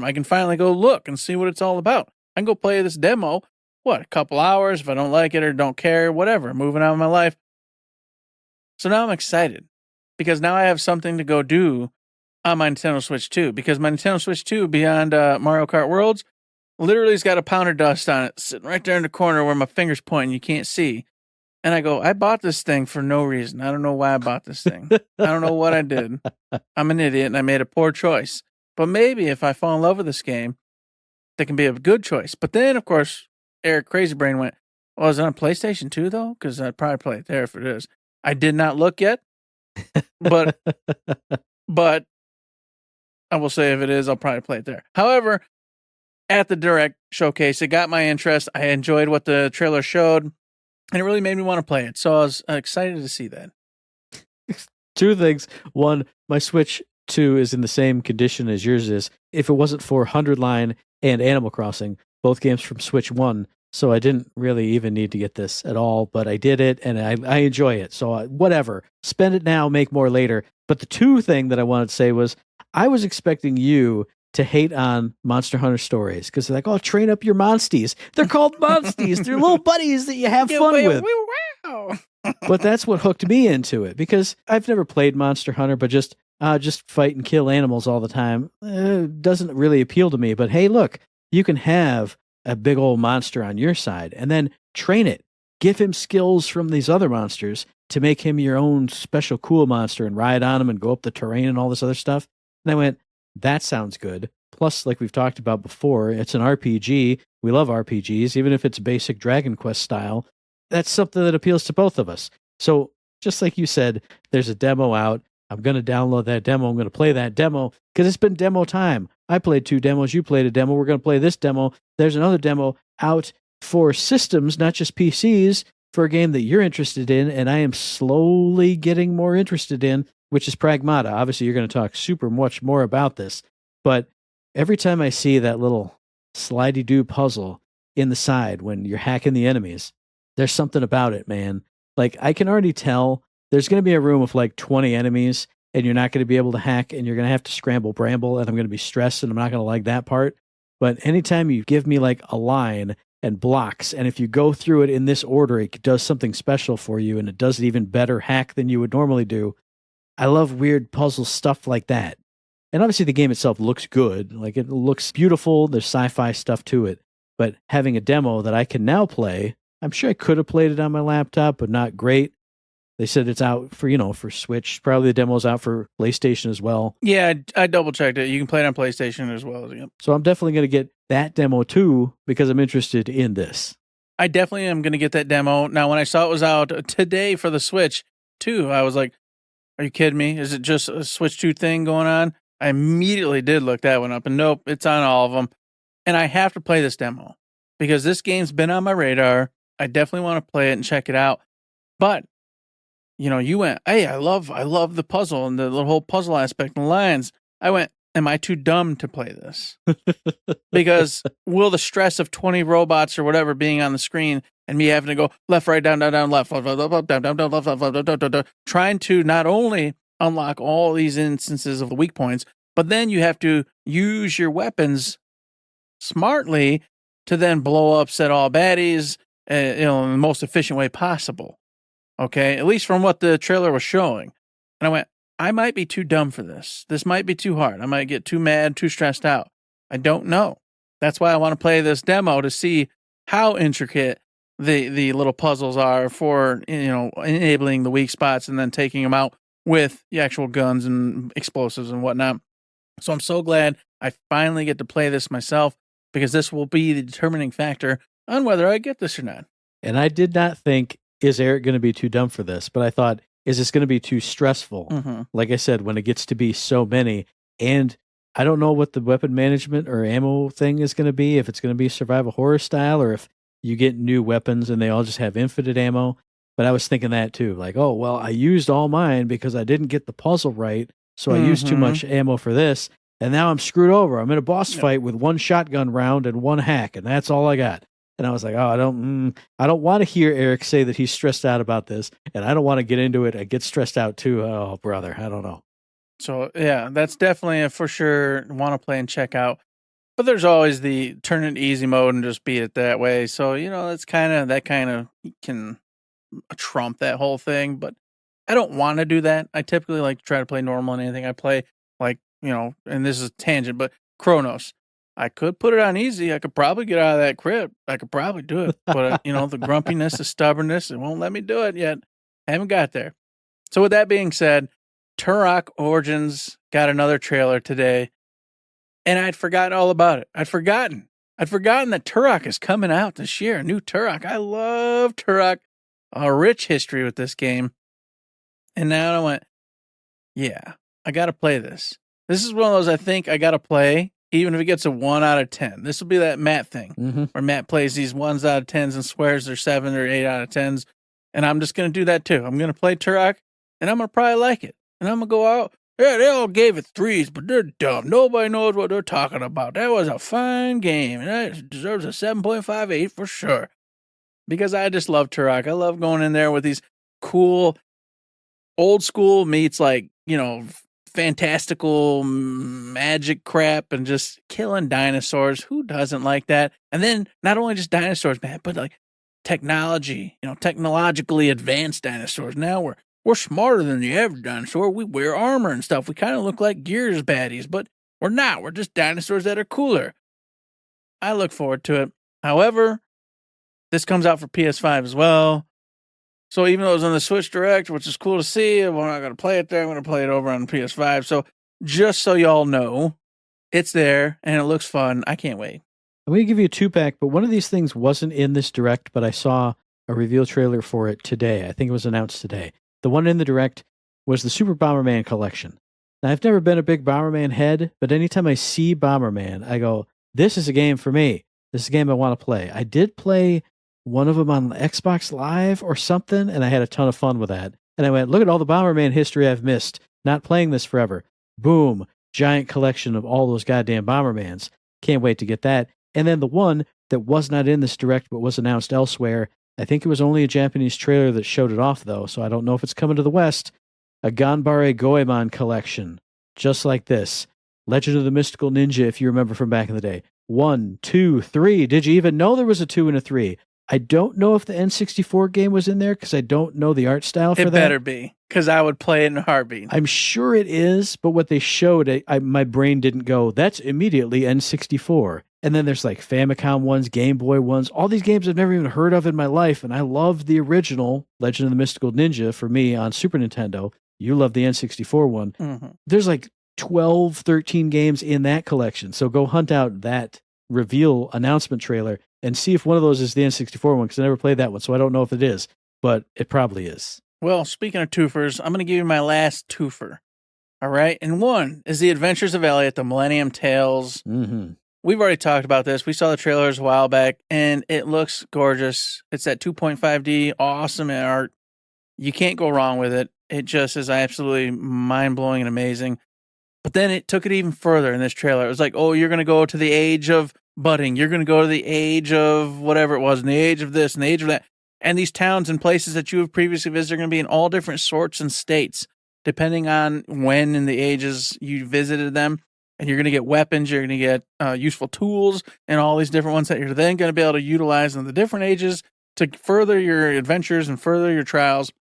I can finally go look and see what it's all about. I can go play this demo. What, a couple hours? If I don't like it or don't care, whatever. Moving on with my life. So now I'm excited. Because now I have something to go do on my Nintendo Switch 2. Because my Nintendo Switch 2, beyond Mario Kart Worlds, literally has got a pound of dust on it, sitting right there in the corner where my finger's pointing, you can't see. And I go, I bought this thing for no reason. I don't know why I bought this thing. I don't know what I did. I'm an idiot and I made a poor choice. But maybe if I fall in love with this game, that can be a good choice. But then, of course, Eric Crazy Brain went, well, is it on PlayStation 2, though? Because I'd probably play it there if it is. I did not look yet. But I will say if it is, I'll probably play it there. However, at the Direct showcase, it got my interest. I enjoyed what the trailer showed, and it really made me want to play it. So I was excited to see that. Two things. One, my Switch 2 is in the same condition as yours is. If it wasn't for 100 Line and Animal Crossing, both games from Switch 1, so I didn't really even need to get this at all, but I did it, and I enjoy it. So whatever. Spend it now, make more later. But the two thing that I wanted to say was, I was expecting you to hate on Monster Hunter stories, because they're like, oh, train up your monsties. They're called monsties. They're little buddies that you have fun with. Wow. But that's what hooked me into it, because I've never played Monster Hunter, but just fight and kill animals all the time doesn't really appeal to me. But hey, look, you can have a big old monster on your side and then train it. Give him skills from these other monsters to make him your own special cool monster and ride on him and go up the terrain and all this other stuff. And I went, that sounds good. Plus, like we've talked about before, it's an RPG. We love RPGs, even if it's basic Dragon Quest style. That's something that appeals to both of us. So just like you said, there's a demo out. I'm going to download that demo. I'm going to play that demo because it's been demo time. I played 2 demos. You played a demo. We're going to play this demo. There's another demo out for systems, not just PCs, for a game that you're interested in, and I am slowly getting more interested in, which is Pragmata. Obviously, you're going to talk super much more about this, but every time I see that little slidey-do puzzle in the side when you're hacking the enemies, there's something about it, man. Like, I can already tell there's going to be a room of like 20 enemies, and you're not going to be able to hack, and you're going to have to scramble bramble, and I'm going to be stressed, and I'm not going to like that part. But anytime you give me like a line and blocks, and if you go through it in this order, it does something special for you, and it does an even better hack than you would normally do. I love weird puzzle stuff like that. And obviously the game itself looks good. Like, it looks beautiful. There's sci-fi stuff to it. But having a demo that I can now play, I'm sure I could have played it on my laptop, but not great. They said it's out for, for Switch. Probably the demo's out for PlayStation as well. Yeah, I double-checked it. You can play it on PlayStation as well. Yep. So I'm definitely going to get that demo too, because I'm interested in this. I definitely am going to get that demo. Now, when I saw it was out today for the Switch too, I was like, Are you kidding me? Is it just a Switch 2 thing going on? I immediately did look that one up, and nope, it's on all of them. And I have to play this demo because this game's been on my radar. I definitely want to play it and check it out. But you went, hey, I love the puzzle and the whole puzzle aspect and the lines. I went, am I too dumb to play this? Because will the stress of 20 robots or whatever being on the screen and me having to go left, right, down, down, down, left, left, left, left, down, down, down, left, left, left, left, left, trying to not only unlock all these instances of the weak points, but then you have to use your weapons smartly to then blow up set all baddies, in the most efficient way possible. Okay, at least from what the trailer was showing. And I went, I might be too dumb for this. This might be too hard. I might get too mad, too stressed out. I don't know. That's why I want to play this demo to see how intricate the little puzzles are for, enabling the weak spots and then taking them out with the actual guns and explosives and whatnot. So I'm so glad I finally get to play this myself because this will be the determining factor on whether I get this or not. And I did not think, is Eric going to be too dumb for this? But I thought, is this going to be too stressful? Mm-hmm. Like I said, when it gets to be so many, and I don't know what the weapon management or ammo thing is going to be, if it's going to be survival horror style or if you get new weapons and they all just have infinite ammo. But I was thinking that too, like, oh, well, I used all mine because I didn't get the puzzle right. So I used too much ammo for this. And now I'm screwed over. I'm in a boss fight with one shotgun round and one hack, and that's all I got. And I was like, oh, I don't want to hear Eric say that he's stressed out about this, and I don't want to get into it. I get stressed out too. Oh, brother, I don't know. So yeah, that's definitely a for sure want to play and check out. But there's always the turn it easy mode and just beat it that way. So that's that kind of can trump that whole thing. But I don't want to do that. I typically like to try to play normal in anything I play. Like and this is a tangent, but Chronos. I could put it on easy. I could probably get out of that crypt. I could probably do it. But, the grumpiness, the stubbornness, it won't let me do it yet. I haven't got there. So with that being said, Turok Origins got another trailer today. And I'd forgotten all about it. I'd forgotten that Turok is coming out this year. A new Turok. I love Turok. A rich history with this game. And now I went, yeah, I got to play this. This is one of those I think I got to play. Even if it gets a 1 out of 10. This will be that Matt thing where Matt plays these 1s out of 10s and swears they're 7 or 8 out of 10s. And I'm just going to do that too. I'm going to play Turok and I'm going to probably like it. And I'm going to go out. Yeah, they all gave it 3s, but they're dumb. Nobody knows what they're talking about. That was a fine game. And it deserves a 7.58 for sure. Because I just love Turok. I love going in there with these cool old school meets like, fantastical magic crap and just killing dinosaurs. Who doesn't like that? And then not only just dinosaurs, man, but like technology, technologically advanced dinosaurs. Now we're smarter than the average dinosaur. We wear armor and stuff. We kind of look like Gears baddies, but we're not. We're just dinosaurs that are cooler. I look forward to it. However, this comes out for PS5 as well. So even though it was on the Switch Direct, which is cool to see, we're not going to play it there. I'm going to play it over on PS5. So just so y'all know, it's there and it looks fun. I can't wait. I'm going to give you a 2-pack, but one of these things wasn't in this Direct, but I saw a reveal trailer for it today. I think it was announced today. The one in the Direct was the Super Bomberman collection. Now, I've never been a big Bomberman head, but anytime I see Bomberman, I go, this is a game for me. This is a game I want to play. I did play one of them on Xbox Live or something, and I had a ton of fun with that. And I went, look at all the Bomberman history I've missed, not playing this forever. Boom, giant collection of all those goddamn Bombermans. Can't wait to get that. And then the one that was not in this Direct but was announced elsewhere, I think it was only a Japanese trailer that showed it off, though, so I don't know if it's coming to the West. A Ganbare Goemon collection, just like this. Legend of the Mystical Ninja, if you remember from back in the day. 1, 2, 3. Did you even know there was a 2 and a 3? I don't know if the N64 game was in there because I don't know the art style for that. It better be, because I would play it in a heartbeat. I'm sure it is, but what they showed, my brain didn't go, that's immediately N64. And then there's like Famicom ones, Game Boy ones, all these games I've never even heard of in my life, and I love the original Legend of the Mystical Ninja for me on Super Nintendo. You love the N64 one. Mm-hmm. There's like 12, 13 games in that collection, so go hunt out that reveal announcement trailer and see if one of those is the N64 one, because I never played that one, so I don't know if it is, but it probably is. Well, speaking of twofers, I'm going to give you my last twofer. All right. And one is The Adventures of Elliot, the Millennium Tales. Mm-hmm. We've already talked about this. We saw the trailers a while back, and it looks gorgeous. It's that 2.5D, awesome art. You can't go wrong with it. It just is absolutely mind-blowing and amazing. But then it took it even further in this trailer. It was like, oh, you're going to go to the age of budding. You're going to go to the age of whatever it was, and the age of this, and the age of that. And these towns and places that you have previously visited are going to be in all different sorts and states, depending on when in the ages you visited them. And you're going to get weapons, you're going to get useful tools, and all these different ones that you're then going to be able to utilize in the different ages to further your adventures and further your trials.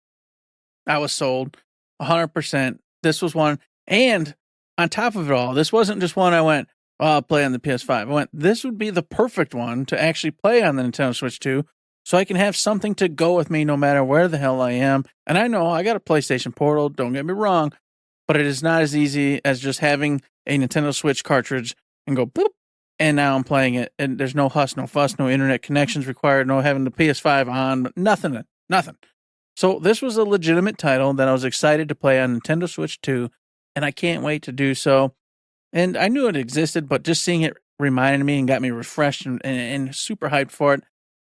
I was sold 100%. This was one. And on top of it all, this wasn't just one I went, oh, I'll play on the PS5. I went, this would be the perfect one to actually play on the Nintendo Switch 2, so I can have something to go with me no matter where the hell I am. And I know I got a PlayStation Portal, don't get me wrong, but it is not as easy as just having a Nintendo Switch cartridge and go boop, and now I'm playing it. And there's no huss, no fuss, no internet connections required, no having the PS5 on, nothing. So this was a legitimate title that I was excited to play on Nintendo Switch 2, and I can't wait to do so. And I knew it existed, but just seeing it reminded me and got me refreshed and super hyped for it.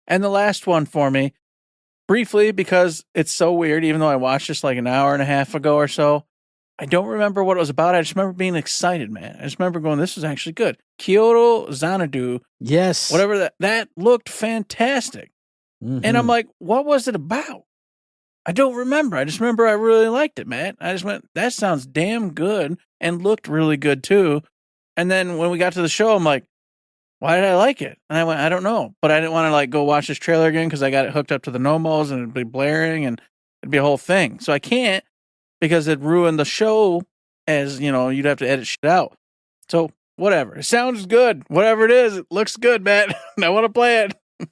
And the last one for me, briefly, because it's so weird, even though I watched this like an hour and a half ago or so, I don't remember what it was about. I just remember being excited, man. I just remember going, this is actually good. Kyoto Xanadu. Yes. Whatever that looked fantastic. Mm-hmm. And I'm like, what was it about? I don't remember. I just remember I really liked it, man. I just went, that sounds damn good and looked really good too. And then when we got to the show, I'm like, why did I like it? And I went, I don't know. But I didn't want to like go watch this trailer again because I got it hooked up to the Nomos and it'd be blaring and it'd be a whole thing. So I can't because it ruined the show, as you know, you'd have to edit shit out. So whatever. It sounds good. Whatever it is, it looks good, man. I want to play it.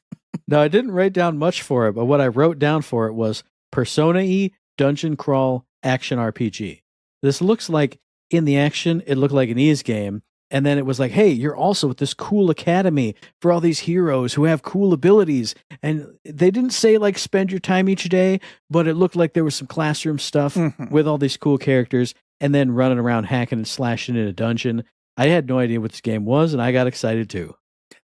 No, I didn't write down much for it, but what I wrote down for it was Persona-y dungeon crawl action RPG. This looks like in the action, it looked like an Ys game. And then it was like, hey, you're also at this cool academy for all these heroes who have cool abilities. And they didn't say like spend your time each day, but it looked like there was some classroom stuff with all these cool characters and then running around hacking and slashing in a dungeon. I had no idea what this game was, and I got excited too.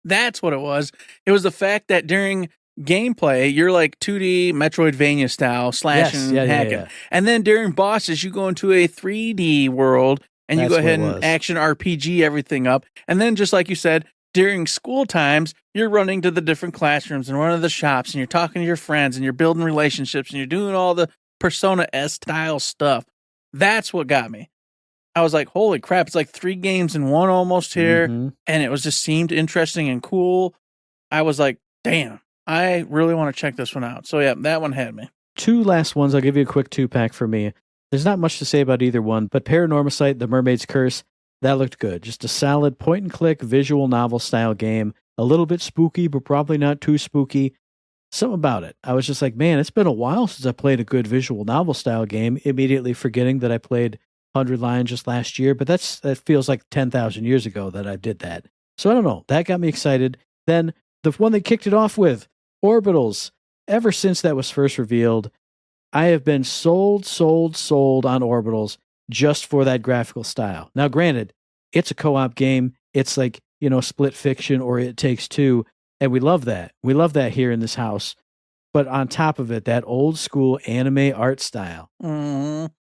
That's what it was. It was the fact that during gameplay, you're like 2D Metroidvania style slashing and hacking. Yeah. And then during bosses, you go into a 3D world and you go ahead and action RPG everything up. And then just like you said, during school times, you're running to the different classrooms and running to the shops and you're talking to your friends and you're building relationships and you're doing all the Persona-S style stuff. That's what got me. I was like, holy crap, it's like 3 games in one almost here. Mm-hmm. And it was just seemed interesting and cool. I was like, damn, I really want to check this one out. So yeah, that one had me. 2 last ones. I'll give you a quick 2-pack for me. There's not much to say about either one, but Paranormasight, The Mermaid's Curse, that looked good. Just a solid point-and-click visual novel-style game. A little bit spooky, but probably not too spooky. Something about it. I was just like, man, it's been a while since I played a good visual novel-style game, immediately forgetting that I played 100 Lion just last year, but that feels like 10,000 years ago that I did that. So I don't know. That got me excited. Then the one they kicked it off with, Orbitals. Ever since that was first revealed, I have been sold on Orbitals just for that graphical style. Now, granted, it's a co-op game. It's like, Split Fiction or It Takes Two, and we love that. We love that here in this house. But on top of it, that old school anime art style.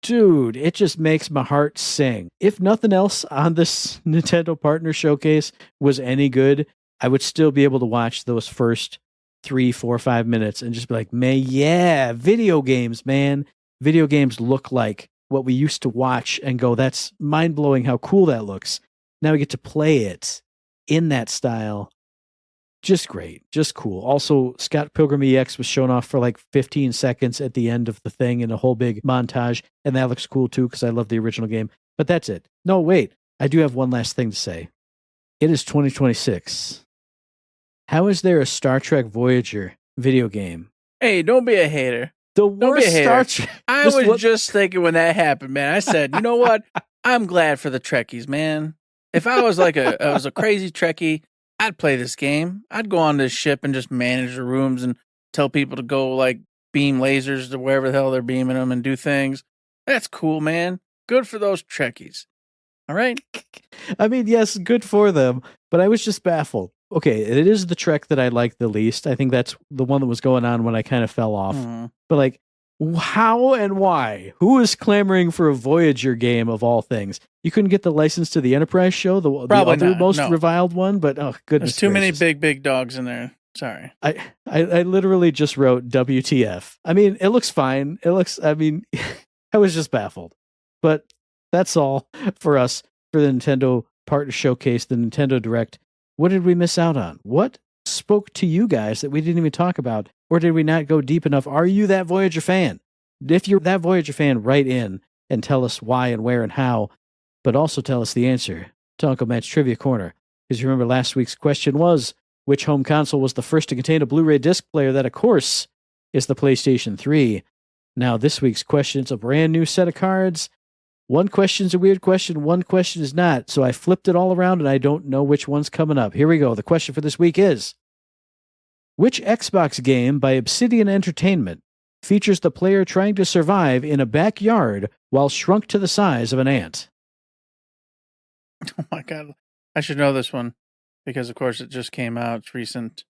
Dude, it just makes my heart sing. If nothing else on this Nintendo Partner Showcase was any good, I would still be able to watch those first 3, 4, 5 minutes and just be like, man, yeah, video games, man. Video games look like what we used to watch and go, that's mind-blowing how cool that looks. Now we get to play it in that style. Just great. Just cool. Also, Scott Pilgrim EX was shown off for like 15 seconds at the end of the thing in a whole big montage, and that looks cool too because I love the original game. But that's it. No, wait. I do have one last thing to say. It is 2026. How is there a Star Trek Voyager video game? Hey, don't be a hater. The worst Star Trek. I was just thinking when that happened, man. I said, you know what? I'm glad for the Trekkies, man. If I was like I was a crazy Trekkie, I'd play this game. I'd go on this ship and just manage the rooms and tell people to go like beam lasers to wherever the hell they're beaming them and do things. That's cool, man. Good for those Trekkies. All right. I mean, yes, good for them, but I was just baffled. Okay, it is the Trek that I like the least. I think that's the one that was going on when I kind of fell off. But like, how and why? Who is clamoring for a Voyager game of all things? You couldn't get the license to the Enterprise show, the other most reviled one, but oh goodness, there's too many big dogs in there. Sorry. I literally just wrote WTF. I mean, it looks fine. I was just baffled. But that's all for us for the Nintendo Partner Showcase, the Nintendo Direct. What did we miss out on? What spoke to you guys that we didn't even talk about? Or did we not go deep enough? Are you that Voyager fan? If you're that Voyager fan, write in and tell us why and where and how, but also tell us the answer to Uncle Matt's Trivia Corner. Because you remember last week's question was, which home console was the first to contain a Blu-ray disc player? That, of course, is the PlayStation 3. Now, this week's question is a brand new set of cards. One question's a weird question, one question is not. So I flipped it all around and I don't know which one's coming up. Here we go. The question for this week is, which Xbox game by Obsidian Entertainment features the player trying to survive in a backyard while shrunk to the size of an ant? Oh my God. I should know this one because, of course, it just came out. It's recent.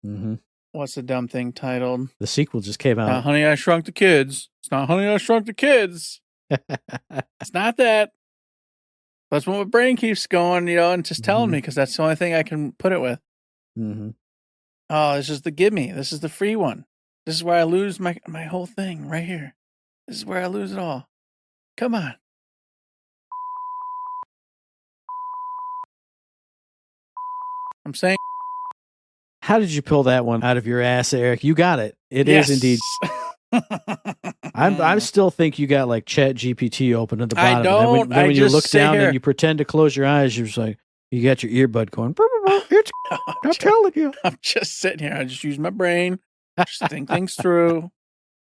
Mm-hmm. What's the dumb thing titled? The sequel just came out. Not Honey, I Shrunk the Kids. It's not Honey, I Shrunk the Kids. It's not that. That's what my brain keeps going, and just telling me because that's the only thing I can put it with. Mm-hmm. Oh, this is the gimme. This is the free one. This is where I lose my whole thing right here. This is where I lose it all. Come on. I'm saying. How did you pull that one out of your ass, Eric? You got it. It is indeed. I still think you got like Chat GPT open at the bottom. I don't. And then when you look down and you pretend to close your eyes, you're just like, you got your earbud going. I'm telling you. I'm just sitting here. I just use my brain. Just think things through.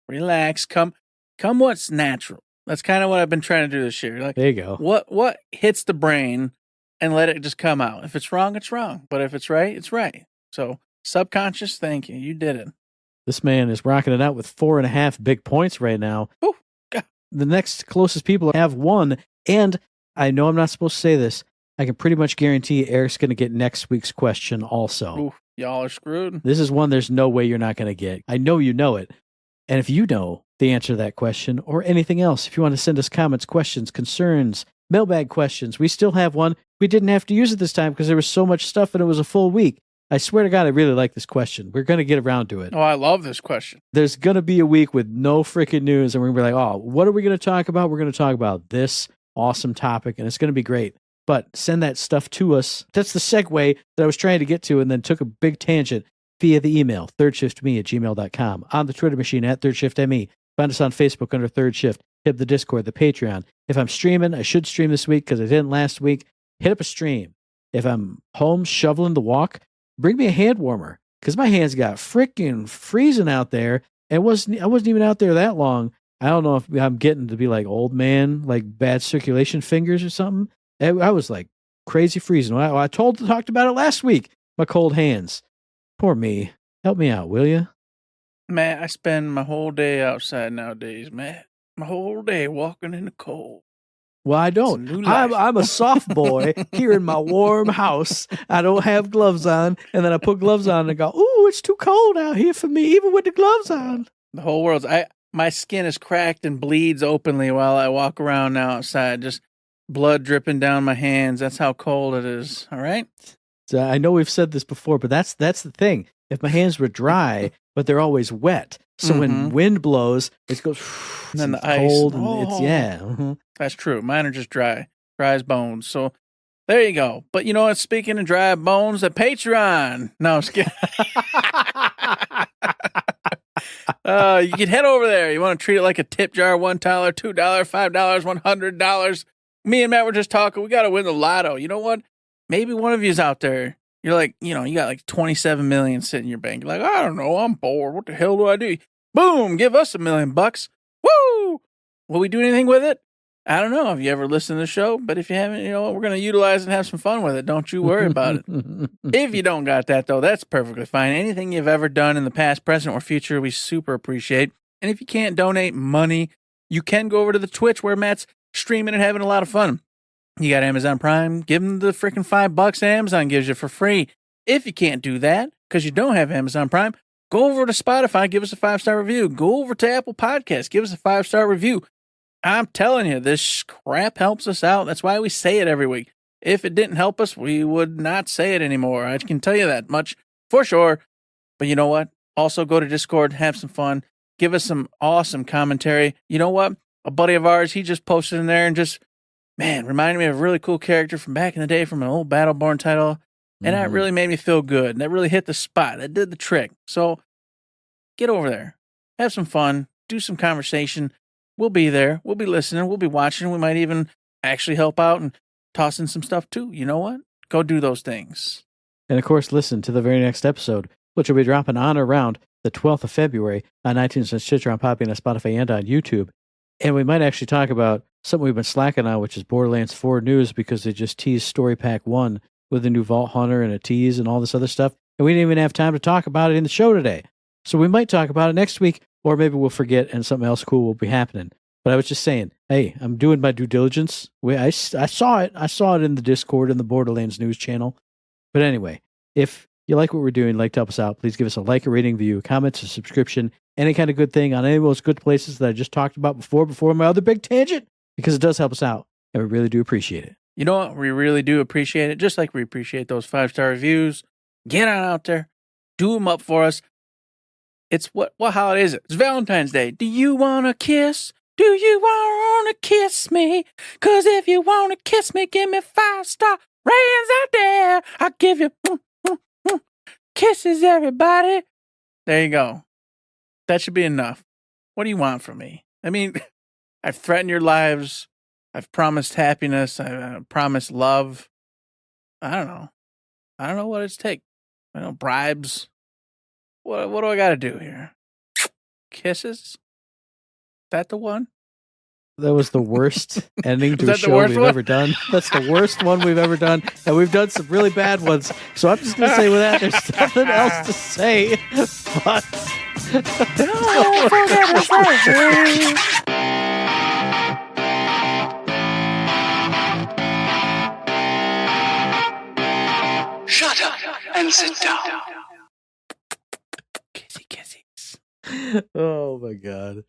Relax. Come what's natural. That's kind of what I've been trying to do this year. Like, there you go. What hits the brain and let it just come out. If it's wrong, it's wrong. But if it's right, it's right. So subconscious, thank you. You did it. This man is rocking it out with 4.5 big points right now. Ooh, the next closest people have one. And I know I'm not supposed to say this. I can pretty much guarantee Eric's going to get next week's question also. Ooh, y'all are screwed. This is one there's no way you're not going to get. I know you know it. And if you know the answer to that question or anything else, if you want to send us comments, questions, concerns, mailbag questions, we still have one. We didn't have to use it this time because there was so much stuff and it was a full week. I swear to God, I really like this question. We're going to get around to it. Oh, I love this question. There's going to be a week with no freaking news, and we're going to be like, oh, what are we going to talk about? We're going to talk about this awesome topic, and it's going to be great. But send that stuff to us. That's the segue that I was trying to get to and then took a big tangent via the email, thirdshiftme@gmail.com, on the Twitter machine @ThirdShiftME. Find us on Facebook under Third Shift. Hit up the Discord, the Patreon. If I'm streaming, I should stream this week because I didn't last week. Hit up a stream. If I'm home shoveling the walk, bring me a hand warmer because my hands got freaking freezing out there. I wasn't even out there that long. I don't know if I'm getting to be like old man, like bad circulation fingers or something. I was like crazy freezing. I talked about it last week. My cold hands. Poor me. Help me out, will you? Matt, I spend my whole day outside nowadays, Matt. My whole day walking in the cold. Well, I don't. I'm a soft boy here in my warm house. I don't have gloves on, and then I put gloves on and I go, ooh, it's too cold out here for me, even with the gloves on. The whole world's... My skin is cracked and bleeds openly while I walk around now outside. Just blood dripping down my hands. That's how cold it is. All right? So I know we've said this before, but that's the thing. If my hands were dry, but they're always wet, so when wind blows, it goes... And then the cold ice. And it's, yeah. Mm-hmm. That's true. Mine are just dry as bones. So there you go. But you know what? Speaking of dry bones, the Patreon. No, I'm just kidding. You can head over there. You want to treat it like a tip jar, $1, $2, $5, $100. Me and Matt were just talking. We got to win the lotto. You know what? Maybe one of you's out there. You're like, you got like 27 million sitting in your bank. You're like, I don't know. I'm bored. What the hell do I do? Boom. Give us $1 million. Woo! Will we do anything with it? I don't know if you ever listened to the show, but if you haven't, you know what? We're going to utilize and have some fun with it. Don't you worry about it. If you don't got that, though, that's perfectly fine. Anything you've ever done in the past, present, or future, we super appreciate. And if you can't donate money, you can go over to the Twitch where Matt's streaming and having a lot of fun. You got Amazon Prime, give them the freaking $5 Amazon gives you for free. If you can't do that because you don't have Amazon Prime, go over to Spotify, give us a 5-star review. Go over to Apple Podcasts, give us a 5-star review. I'm telling you, this crap helps us out. That's why we say it every week. If it didn't help us, we would not say it anymore. I can tell you that much for sure. But you know what? Also go to Discord, have some fun, give us some awesome commentary. You know what? A buddy of ours, he just posted in there and just, man, reminded me of a really cool character from back in the day from an old Battleborn title. And that really made me feel good. And that really hit the spot. That did the trick. So get over there. Have some fun. Do some conversation. We'll be there. We'll be listening. We'll be watching. We might even actually help out and toss in some stuff too. You know what? Go do those things. And of course, listen to the very next episode, which will be dropping on or around the 12th of February on iTunes and Stitcher, on Poppy, on Spotify, and on YouTube. And we might actually talk about something we've been slacking on, which is Borderlands 4 news, because they just teased Story Pack 1 with a new Vault Hunter and a tease and all this other stuff. And we didn't even have time to talk about it in the show today. So we might talk about it next week, or maybe we'll forget and something else cool will be happening. But I was just saying, hey, I'm doing my due diligence. I saw it. I saw it in the Discord in the Borderlands news channel. But anyway, if you like what we're doing, like to help us out, please give us a like, a rating, view, comments, a subscription, any kind of good thing on any of those good places that I just talked about before my other big tangent, because it does help us out, and we really do appreciate it. You know what? We really do appreciate it, just like we appreciate those 5-star reviews. Get on out there. Do them up for us. It's what holiday is it? It's Valentine's Day. Do you want to kiss? Do you want to kiss me? 'Cause if you want to kiss me, give me 5-star ratings out there. I'll give you kisses, everybody. There you go. That should be enough. What do you want from me? I mean, I've threatened your lives. I've promised happiness. I've promised love. I don't know. I don't know what it's take. I don't know, bribes. What do I got to do here? Kisses? Is that the one? That was the worst ending to a that the show worst we've one? ever done. That's the worst one we've ever done. And we've done some really bad ones. So I'm just going to say with that, there's nothing else to say. But Don't forget to say Shut up and sit down. kissy kisses. oh my God.